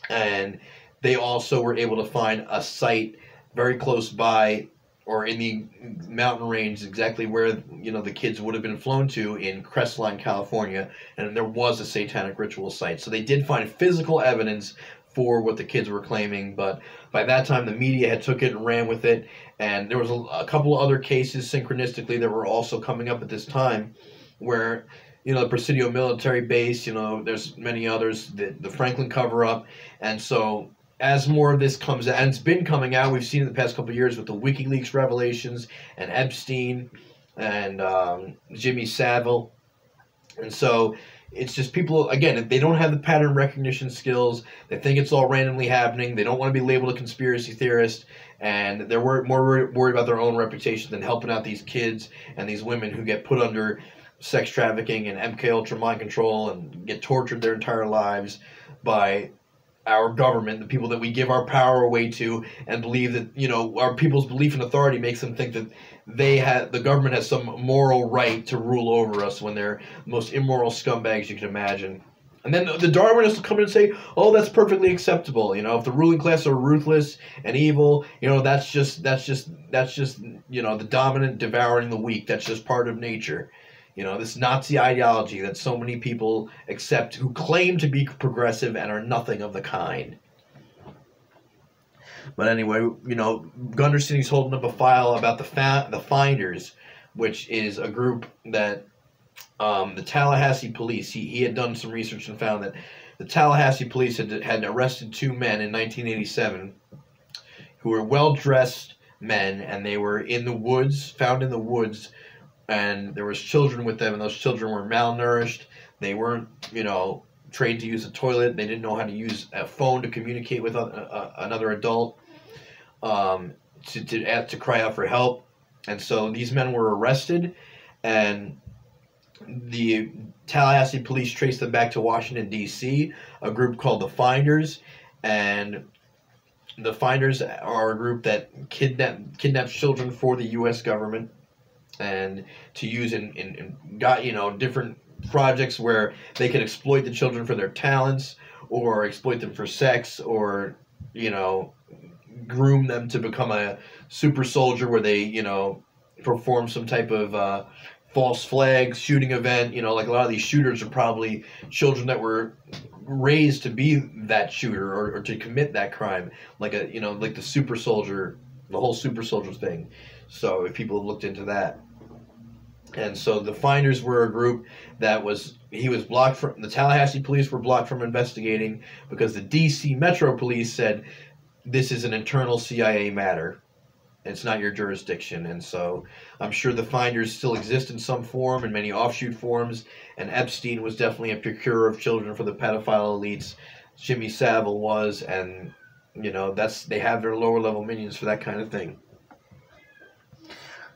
and they also were able to find a site very close by, or in the mountain range, exactly where the kids would have been flown to in Crestline, California, and there was a satanic ritual site. So they did find physical evidence for what the kids were claiming, but by that time the media had took it and ran with it, and there was a couple of other cases synchronistically that were also coming up at this time, where the Presidio military base, there's many others, the Franklin cover-up, and so as more of this comes out, and it's been coming out, we've seen in the past couple of years with the WikiLeaks revelations and Epstein and Jimmy Savile, and so it's just people, again, they don't have the pattern recognition skills. They think it's all randomly happening. They don't want to be labeled a conspiracy theorist, and they're more worried about their own reputation than helping out these kids and these women who get put under sex trafficking and MK Ultra mind control and get tortured their entire lives by our government, the people that we give our power away to, and believe that our people's belief in authority makes them think that the government has some moral right to rule over us, when they're the most immoral scumbags you can imagine. And then the Darwinists will come in and say, oh, that's perfectly acceptable. If the ruling class are ruthless and evil, that's just the dominant devouring the weak. That's just part of nature. This Nazi ideology that so many people accept who claim to be progressive and are nothing of the kind. But anyway, Gunderson, he's holding up a file about the Finders, which is a group that the Tallahassee police, he had done some research and found that the Tallahassee police had arrested 2 men in 1987 who were well-dressed men, and they were found in the woods, and there was children with them, and those children were malnourished. They weren't, trained to use a toilet. They didn't know how to use a phone to communicate with another adult, to cry out for help. And so these men were arrested, and the Tallahassee police traced them back to Washington, D.C., a group called the Finders, and the Finders are a group that kidnaps children for the U.S. government, and to use in different projects where they can exploit the children for their talents, or exploit them for sex, or groom them to become a super soldier where they perform some type of false flag shooting event. Like a lot of these shooters are probably children that were raised to be that shooter, or to commit that crime, like like the super soldier, the whole super soldier thing. So if people have looked into that. And so the Finders were a group that the Tallahassee police were blocked from investigating because the D.C. Metro Police said, this is an internal CIA matter. It's not your jurisdiction. And so I'm sure the Finders still exist in some form, in many offshoot forms, and Epstein was definitely a procurer of children for the pedophile elites. Jimmy Savile was, and they have their lower level minions for that kind of thing.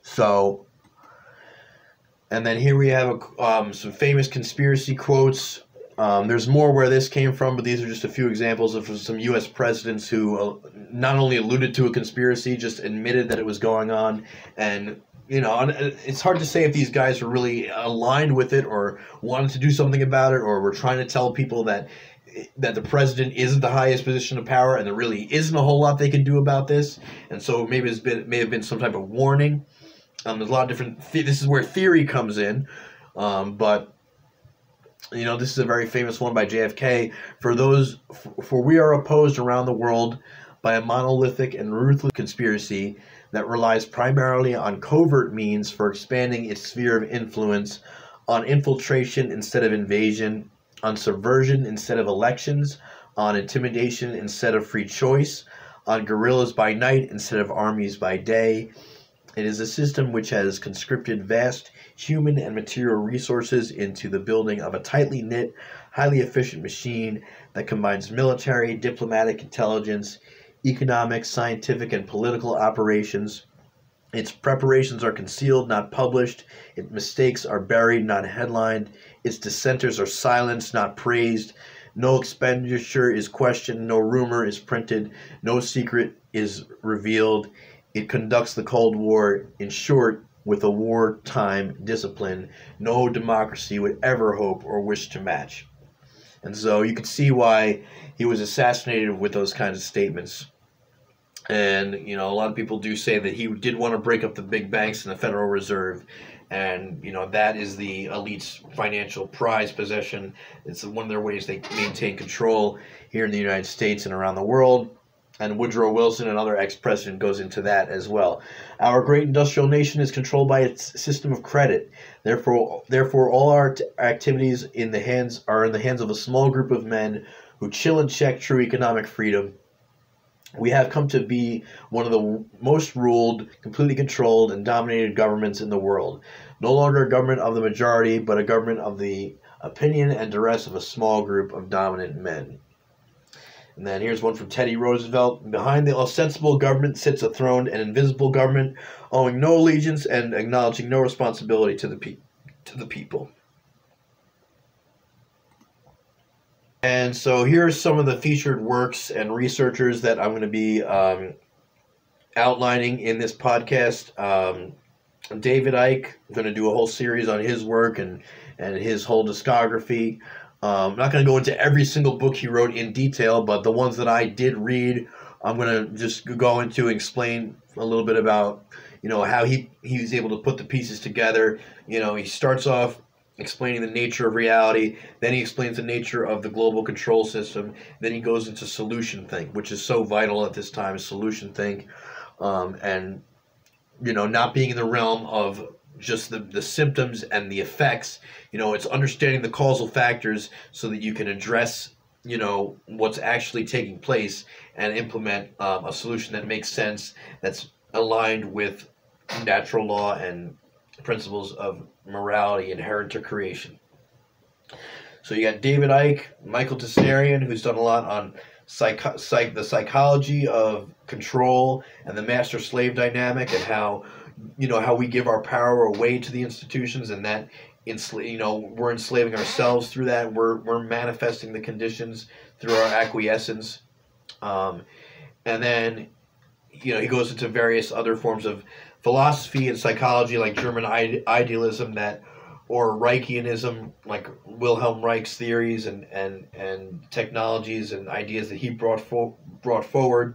So, and then here we have some famous conspiracy quotes. There's more where this came from, but these are just a few examples of some U.S. presidents who not only alluded to a conspiracy, just admitted that it was going on. And, it's hard to say if these guys were really aligned with it, or wanted to do something about it, or were trying to tell people that the president isn't the highest position of power, and there really isn't a whole lot they can do about this. And so maybe it may have been some type of warning. There's a lot of different. This is where theory comes in, but this is a very famous one by JFK. For we are opposed around the world by a monolithic and ruthless conspiracy that relies primarily on covert means for expanding its sphere of influence, on infiltration instead of invasion, on subversion instead of elections, on intimidation instead of free choice, on guerrillas by night instead of armies by day. It is a system which has conscripted vast human and material resources into the building of a tightly knit, highly efficient machine that combines military, diplomatic intelligence, economic, scientific, and political operations Its preparations are concealed, not published. Its mistakes are buried, not headlined. Its dissenters are silenced, not praised. No expenditure is questioned. No rumor is printed. No secret is revealed. It conducts the Cold War, in short, with a wartime discipline no democracy would ever hope or wish to match. And so you could see why he was assassinated with those kinds of statements. And, you know, a lot of people do say that he did want to break up the big banks and the Federal Reserve. And, you know, that is the elite's financial prize possession. It's one of their ways they maintain control here in the United States and around the world. And Woodrow Wilson, another ex-president, goes into that as well. Our great industrial nation is controlled by its system of credit. Therefore, all our activities are in the hands of a small group of men who chill and check true economic freedom. We have come to be one of the most ruled, completely controlled, and dominated governments in the world. No longer a government of the majority, but a government of the opinion and duress of a small group of dominant men. And then here's one from Teddy Roosevelt. Behind the ostensible government sits a throned and invisible government, owing no allegiance and acknowledging no responsibility to the people. And so here are some of the featured works and researchers that I'm going to be outlining in this podcast. David Icke, I'm going to do a whole series on his work and his whole discography. I'm not going to go into every single book he wrote in detail, but the ones that I did read, I'm going to just go into and explain a little bit about, you know, how he was able to put the pieces together. You know, he starts off explaining the nature of reality, then he explains the nature of the global control system, then he goes into solution think, which is so vital at this time, solution think, and, you know, not being in the realm of just the symptoms and the effects. You know, it's understanding the causal factors so that you can address, you know, what's actually taking place and implement a solution that makes sense, that's aligned with natural law and principles of morality inherent to creation. So you got David Icke, Micheal Tsarion, who's done a lot on the psychology of control and the master-slave dynamic, and how, you know, how we give our power away to the institutions, and that, you know, we're enslaving ourselves through that. We're manifesting the conditions through our acquiescence. And then, you know, he goes into various other forms of philosophy and psychology, like German idealism, or Reichianism, like Wilhelm Reich's theories and technologies and ideas that he brought forward.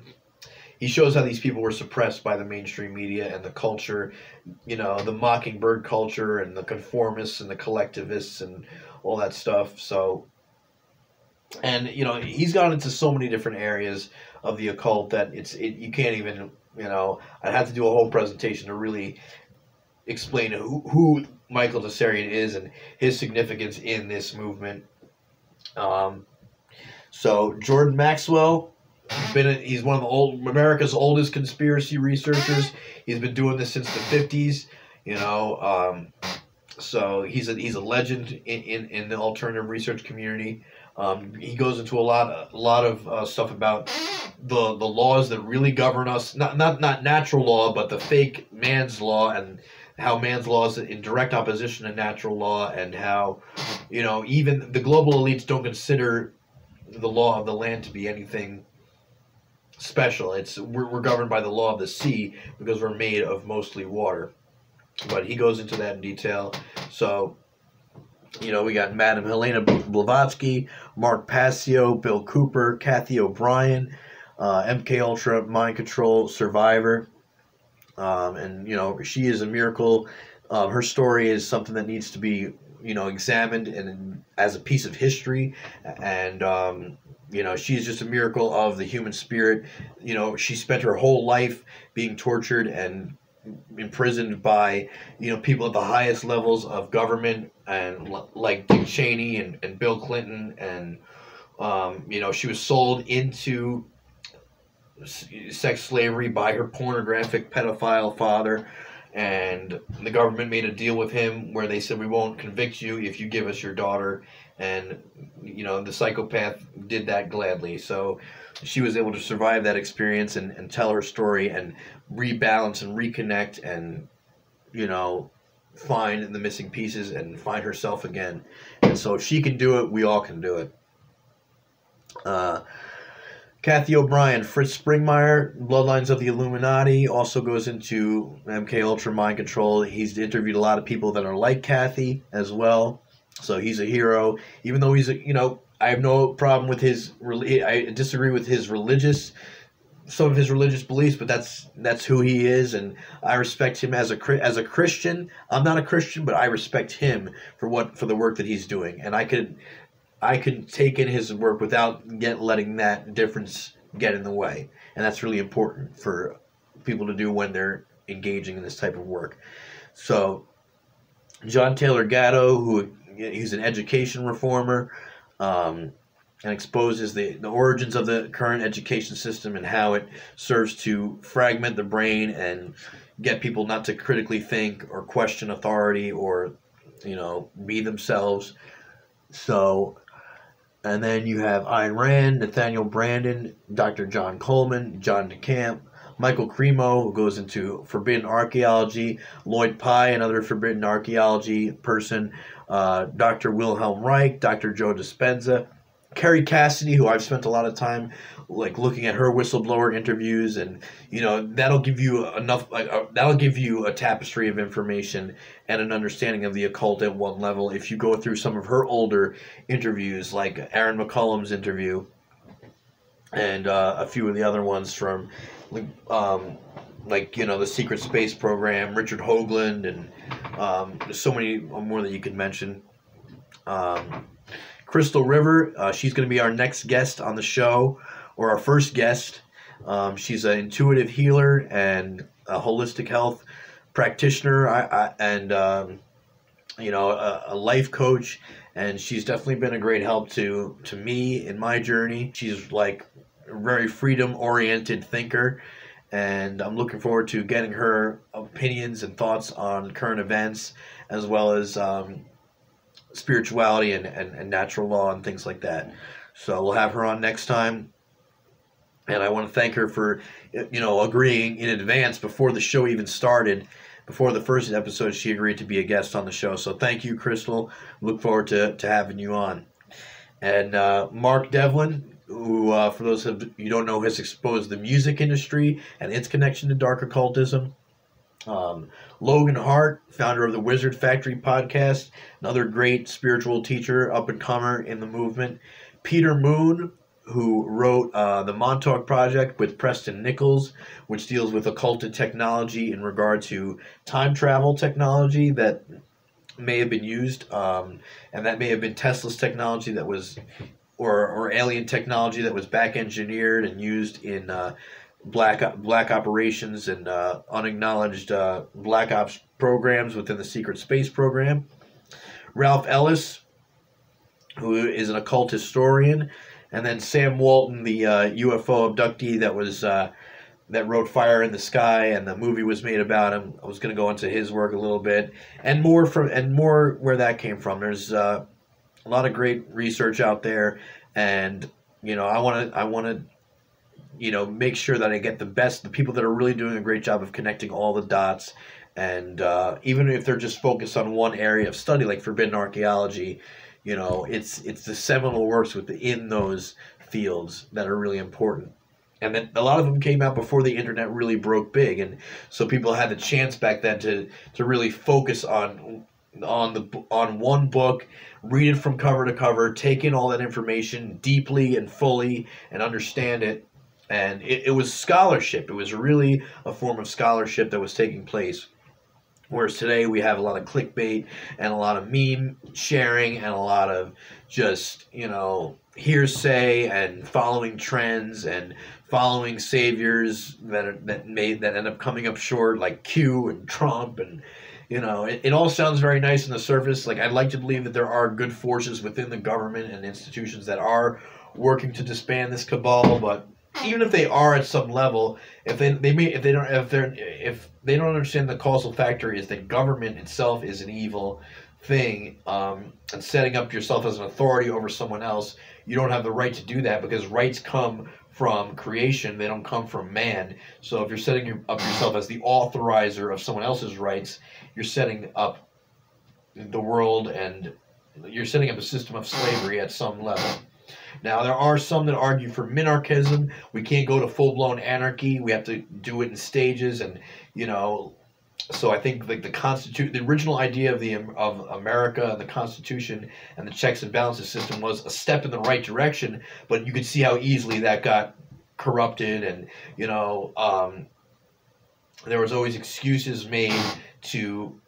He shows how these people were suppressed by the mainstream media and the culture, you know, the mockingbird culture and the conformists and the collectivists and all that stuff. So, and, you know, he's gone into so many different areas of the occult that you can't even, you know, I'd have to do a whole presentation to really explain who Micheal Tsarion is and his significance in this movement. So Jordan Maxwell, he's one of America's oldest conspiracy researchers. He's been doing this since the 50s, you know. So he's a legend in the alternative research community. He goes into a lot of stuff about the laws that really govern us, not natural law, but the fake man's law, and how man's law is in direct opposition to natural law, and how, you know, even the global elites don't consider the law of the land to be anything special. We're governed by the law of the sea because we're made of mostly water. But he goes into that in detail. So, you know, we got Madame Helena Blavatsky, Mark Passio, Bill Cooper, Cathy O'Brien, MK Ultra mind control survivor. And, you know, she is a miracle. Her story is something that needs to be, you know, examined and as a piece of history. And, you know, she's just a miracle of the human spirit. You know, she spent her whole life being tortured and imprisoned by, you know, people at the highest levels of government, and like Dick Cheney and Bill Clinton. And, you know, she was sold into sex slavery by her pornographic pedophile father. and the government made a deal with him where they said, we won't convict you if you give us your daughter. And, you know, the psychopath did that gladly. So she was able to survive that experience and tell her story and rebalance and reconnect and, you know, find the missing pieces and find herself again. And so if she can do it, we all can do it. Cathy O'Brien, Fritz Springmeyer, Bloodlines of the Illuminati, also goes into MK Ultra mind control. He's interviewed a lot of people that are like Cathy as well. So he's a hero, even though he's a, you know, I have no problem with his, I disagree with his some of his religious beliefs, but that's who he is, and I respect him as a Christian. I'm not a Christian, but I respect him for the work that he's doing, and I could take in his work without letting that difference get in the way, and that's really important for people to do when they're engaging in this type of work. So, John Taylor Gatto, he's an education reformer, and exposes the origins of the current education system and how it serves to fragment the brain and get people not to critically think or question authority or, you know, be themselves. So, and then you have Ayn Rand, Nathaniel Branden, Dr. John Coleman, John DeCamp, Micheal Cremo, who goes into forbidden archaeology, Lloyd Pye, another forbidden archaeology person, Dr. Wilhelm Reich, Dr. Joe Dispenza, Carrie Cassidy, who I've spent a lot of time like looking at her whistleblower interviews, and you know that'll give you enough. That'll give you a tapestry of information and an understanding of the occult at one level. If you go through some of her older interviews, like Aaron McCullum's interview, and a few of the other ones from, like you know the Secret Space Program, Richard Hoagland, and there's so many more that you could mention. Crystal River, she's going to be our next guest on the show, or our first guest. She's an intuitive healer and a holistic health practitioner, and you know, a life coach, and she's definitely been a great help to me in my journey. She's like a very freedom-oriented thinker, and I'm looking forward to getting her opinions and thoughts on current events, as well as spirituality and natural law and things like that. So we'll have her on next time, and I want to thank her for, you know, agreeing in advance before the show even started. Before the first episode, she agreed to be a guest on the show. So thank you, Crystal. Look forward to having you on. And Mark Devlin, who, for those of you who don't know, has exposed the music industry and its connection to dark occultism. Logan Hart, founder of the Wizard Factory podcast, another great spiritual teacher, up-and-comer in the movement. Peter Moon, who wrote the Montauk Project with Preston Nichols, which deals with occulted technology in regard to time travel technology that may have been used, and that may have been Tesla's technology that was, or alien technology that was back-engineered and used in black operations and unacknowledged black ops programs within the secret space program. Ralph Ellis, who is an occult historian, and then Sam Walton, the UFO abductee that wrote Fire in the Sky, and the movie was made about him. I was going to go into his work a little bit, and more where that came from. There's a lot of great research out there, and you know I want to you know, make sure that I get the people that are really doing a great job of connecting all the dots, and even if they're just focused on one area of study, like forbidden archaeology, you know, it's the seminal works within those fields that are really important. And then a lot of them came out before the internet really broke big, and so people had the chance back then to really focus on one book, read it from cover to cover, take in all that information deeply and fully, and understand it. And it was scholarship. It was really a form of scholarship that was taking place. Whereas today we have a lot of clickbait and a lot of meme sharing and a lot of just, you know, hearsay and following trends and following saviors that end up coming up short, like Q and Trump, and you know, it all sounds very nice on the surface. Like, I'd like to believe that there are good forces within the government and institutions that are working to disband this cabal, but even if they are at some level, if they don't understand the causal factor is that government itself is an evil thing, and setting up yourself as an authority over someone else, you don't have the right to do that, because rights come from creation, they don't come from man. So if you're setting up yourself as the authorizer of someone else's rights, you're setting up the world, and you're setting up a system of slavery at some level. Now, there are some that argue for minarchism. We can't go to full-blown anarchy. We have to do it in stages, and so I think like the original idea of America and the Constitution and the checks and balances system was a step in the right direction, but you could see how easily that got corrupted, and there was always excuses made to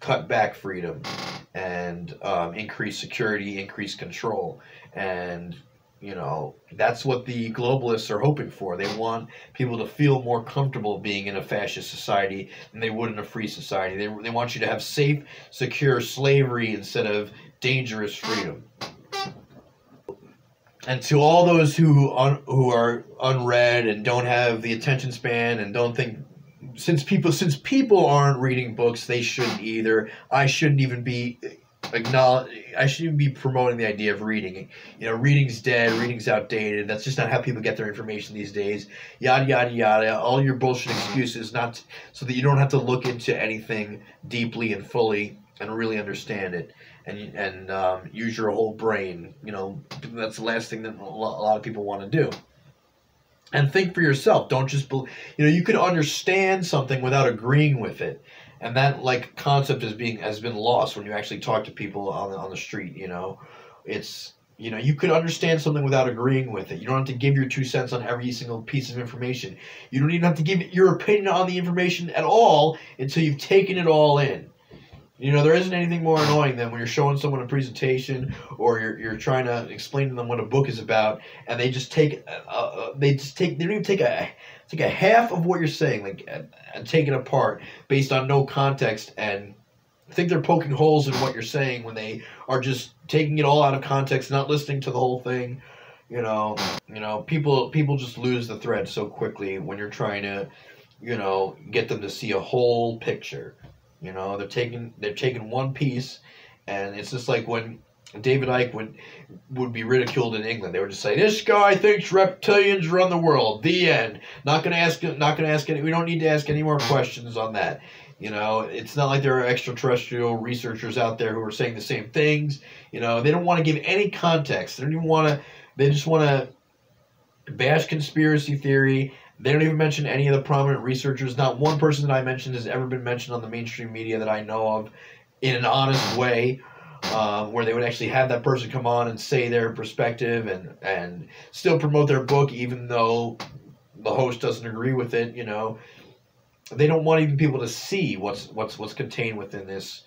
cut back freedom and increase security, increase control, and that's what the globalists are hoping for. They want people to feel more comfortable being in a fascist society than they would in a free society. They want you to have safe, secure slavery instead of dangerous freedom. And to all those who are unread and don't have the attention span and don't think, since people aren't reading books, they shouldn't either. I shouldn't even be promoting the idea of reading. Reading's dead, reading's outdated. That's just not how people get their information these days. Yada yada yada. All your bullshit excuses, not so that you don't have to look into anything deeply and fully and really understand it, and use your whole brain. That's the last thing that a lot of people want to do. And think for yourself. Don't just you could understand something without agreeing with it, and that concept has been lost when you actually talk to people on the street. It's you could understand something without agreeing with it. You don't have to give your 2 cents on every single piece of information. You don't even have to give your opinion on the information at all until you've taken it all in. There isn't anything more annoying than when you're showing someone a presentation, or you're trying to explain to them what a book is about, and they don't even take a half of what you're saying, and take it apart based on no context, and think they're poking holes in what you're saying when they are just taking it all out of context, not listening to the whole thing. People just lose the thread so quickly when you're trying to, get them to see a whole picture. They're taking one piece, and it's just like when David Icke would be ridiculed in England. They would just say, "This guy thinks reptilians run the world. The end. Not gonna ask any. We don't need to ask any more questions on that." It's not like there are extraterrestrial researchers out there who are saying the same things. They don't want to give any context. They don't even want to. They just want to bash conspiracy theory. They don't even mention any of the prominent researchers. Not one person that I mentioned has ever been mentioned on the mainstream media that I know of in an honest way, where they would actually have that person come on and say their perspective and still promote their book, even though the host doesn't agree with it. They don't want even people to see what's contained within this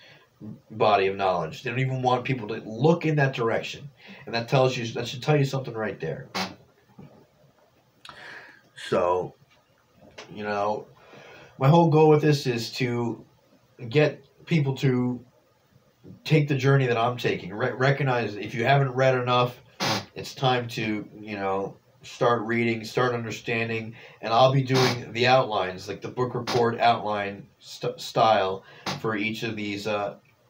body of knowledge. They don't even want people to look in that direction, and that should tell you something right there. So, my whole goal with this is to get people to take the journey that I'm taking. Recognize if you haven't read enough, it's time to, start reading, start understanding, and I'll be doing the outlines, like the book report outline style for each of these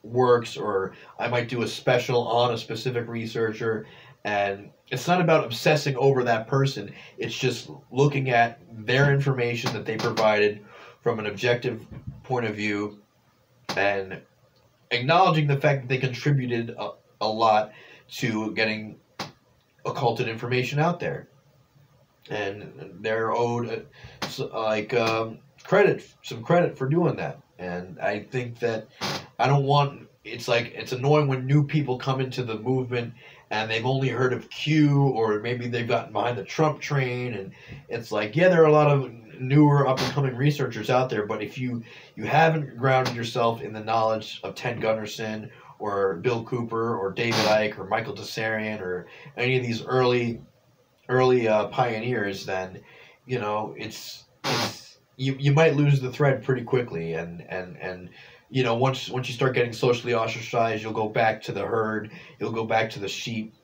works, or I might do a special on a specific researcher. And it's not about obsessing over that person. It's just looking at their information that they provided from an objective point of view and acknowledging the fact that they contributed a lot to getting occulted information out there. And they're owed some credit for doing that. And I think that it's annoying when new people come into the movement and they've only heard of Q, or maybe they've gotten behind the Trump train, and it's there are a lot of newer up-and-coming researchers out there, but if you haven't grounded yourself in the knowledge of Ted Gunderson or Bill Cooper or David Icke or Micheal Tsarion or any of these early pioneers, then you might lose the thread pretty quickly, and once you start getting socially ostracized, you'll go back to the herd, you'll go back to the sheep,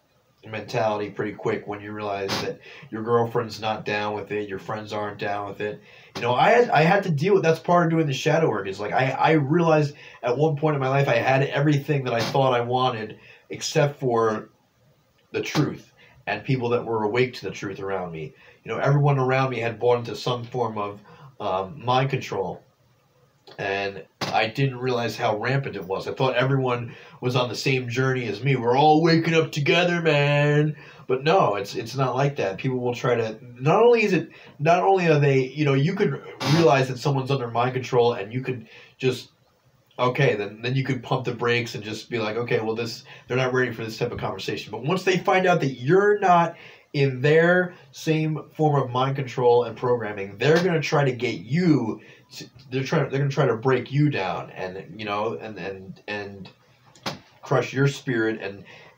mentality pretty quick when you realize that your girlfriend's not down with it, your friends aren't down with it. You know, I had to deal with, that's part of doing the shadow work. Is like I realized at one point in my life I had everything that I thought I wanted except for the truth and people that were awake to the truth around me. You know, everyone around me had bought into some form of mind control, and I didn't realize how rampant it was. I thought everyone was on the same journey as me. We're all waking up together, man. But no, it's not like that. People will try to, not only are they, you know, you could realize that someone's under mind control and you could just, okay, then you could pump the brakes and just be like, okay, well, they're not ready for this type of conversation. But once they find out that you're not in their same form of mind control and programming, they're going to try to get you, they're going to try to break you down, and, you know, and crush your spirit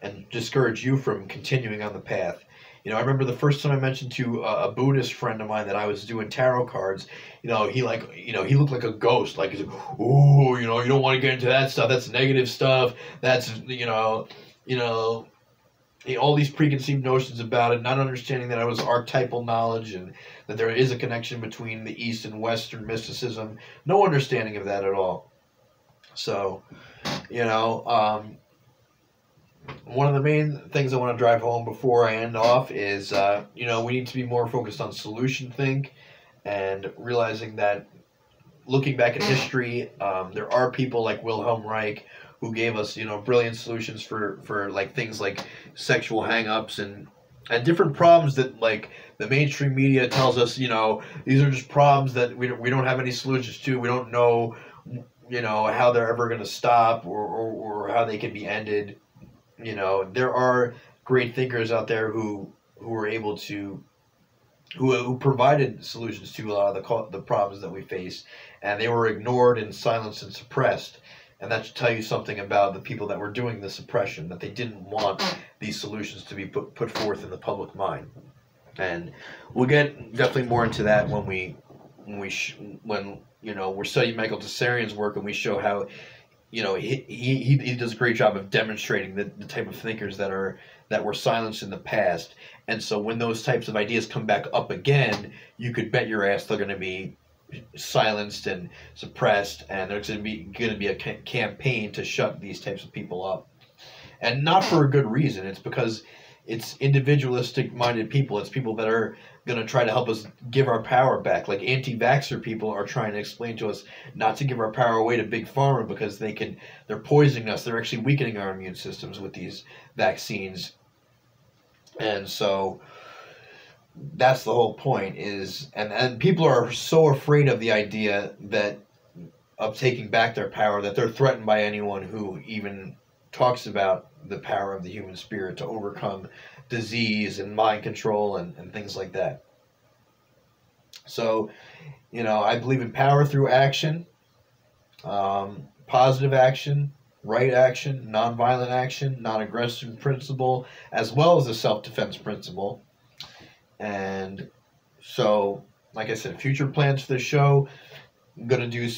and discourage you from continuing on the path. You know, I remember the first time I mentioned to a Buddhist friend of mine that I was doing tarot cards. You know, he looked like a ghost. Like, he's like, ooh, you know, you don't want to get into that stuff. That's negative stuff. That's, you know, all these preconceived notions about it, not understanding that I was archetypal knowledge and that there is a connection between the East and Western mysticism. No understanding of that at all. So, you know, one of the main things I want to drive home before I end off is, you know, we need to be more focused on solution think, and realizing that looking back at history, there are people like Wilhelm Reich who gave us, you know, brilliant solutions for like things like sexual hang-ups and different problems that, like, the mainstream media tells us, you know, these are just problems that we don't have any solutions to. We don't know, you know, how they're ever going to stop or how they can be ended. You know, there are great thinkers out there who were able to, who provided solutions to a lot of the problems that we face, and they were ignored and silenced and suppressed. And that should tell you something about the people that were doing the suppression, that they didn't want these solutions to be put forth in the public mind. And we'll get definitely more into that when you know, we're studying Micheal Tsarion's work, and we show how, you know, he does a great job of demonstrating the type of thinkers that were silenced in the past. And so when those types of ideas come back up again, you could bet your ass they're going to be silenced and suppressed, and there's going to be a campaign to shut these types of people up. And not for a good reason. It's because it's individualistic minded people. It's people that are going to try to help us give our power back. Like anti-vaxxer people are trying to explain to us not to give our power away to Big Pharma because they're poisoning us. They're actually weakening our immune systems with these vaccines. And so that's the whole point is, and people are so afraid of the idea of taking back their power that they're threatened by anyone who even talks about the power of the human spirit to overcome disease and mind control and things like that. So, you know, I believe in power through action, positive action, right action, nonviolent action, non-aggression principle, as well as the self-defense principle. And so, like I said, future plans for the show, I'm going to do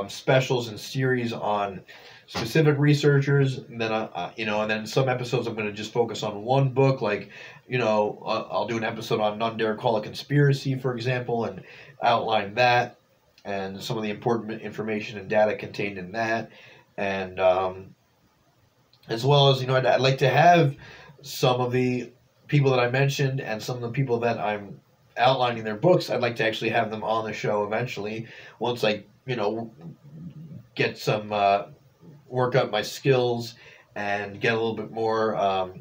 specials and series on specific researchers, and then you know, and then some episodes I'm going to just focus on one book. Like, you know, I'll do an episode on None Dare Call a Conspiracy, for example, and outline that and some of the important information and data contained in that, and as well as, you know, I'd like to have some of the people that I mentioned and some of the people that I'm outlining their books. I'd like to actually have them on the show eventually once I, you know, get some work up my skills and get a little bit more,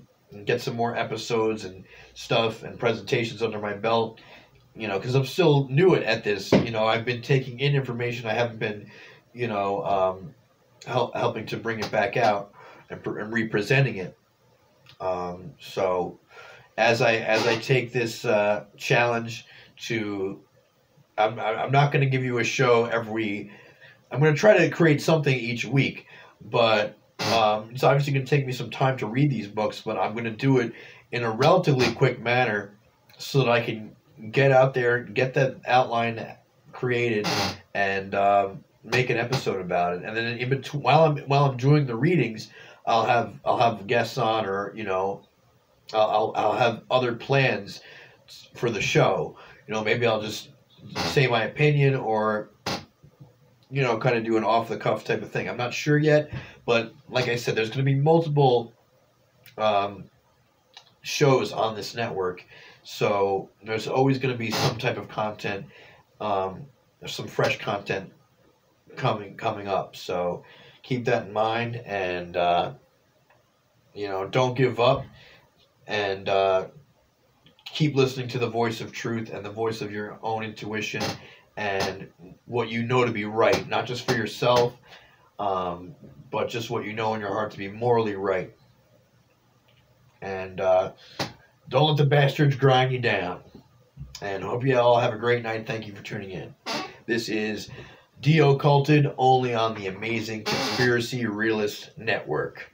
get some more episodes and stuff and presentations under my belt, you know, because I'm still new at this. You know, I've been taking in information. I haven't been, you know, helping to bring it back out and representing it. So as I take this challenge to, I'm not going to give you a show every. I'm going to try to create something each week, but it's obviously going to take me some time to read these books. But I'm going to do it in a relatively quick manner so that I can get out there, get that outline created, and make an episode about it. And then in between, while I'm doing the readings, I'll have guests on, or, you know, I'll have other plans for the show. You know, maybe I'll just say my opinion, or you know, kind of do an off the cuff type of thing. I'm not sure yet, but like I said, there's going to be multiple shows on this network, so there's always going to be some type of content. There's some fresh content coming up, so keep that in mind, and you know, don't give up, and keep listening to the voice of truth and the voice of your own intuition and what you know to be right, not just for yourself, but just what you know in your heart to be morally right. And don't let the bastards grind you down. And hope you all have a great night. Thank you for tuning in. This is De-Occulted, only on the Amazing Conspiracy Realist Network.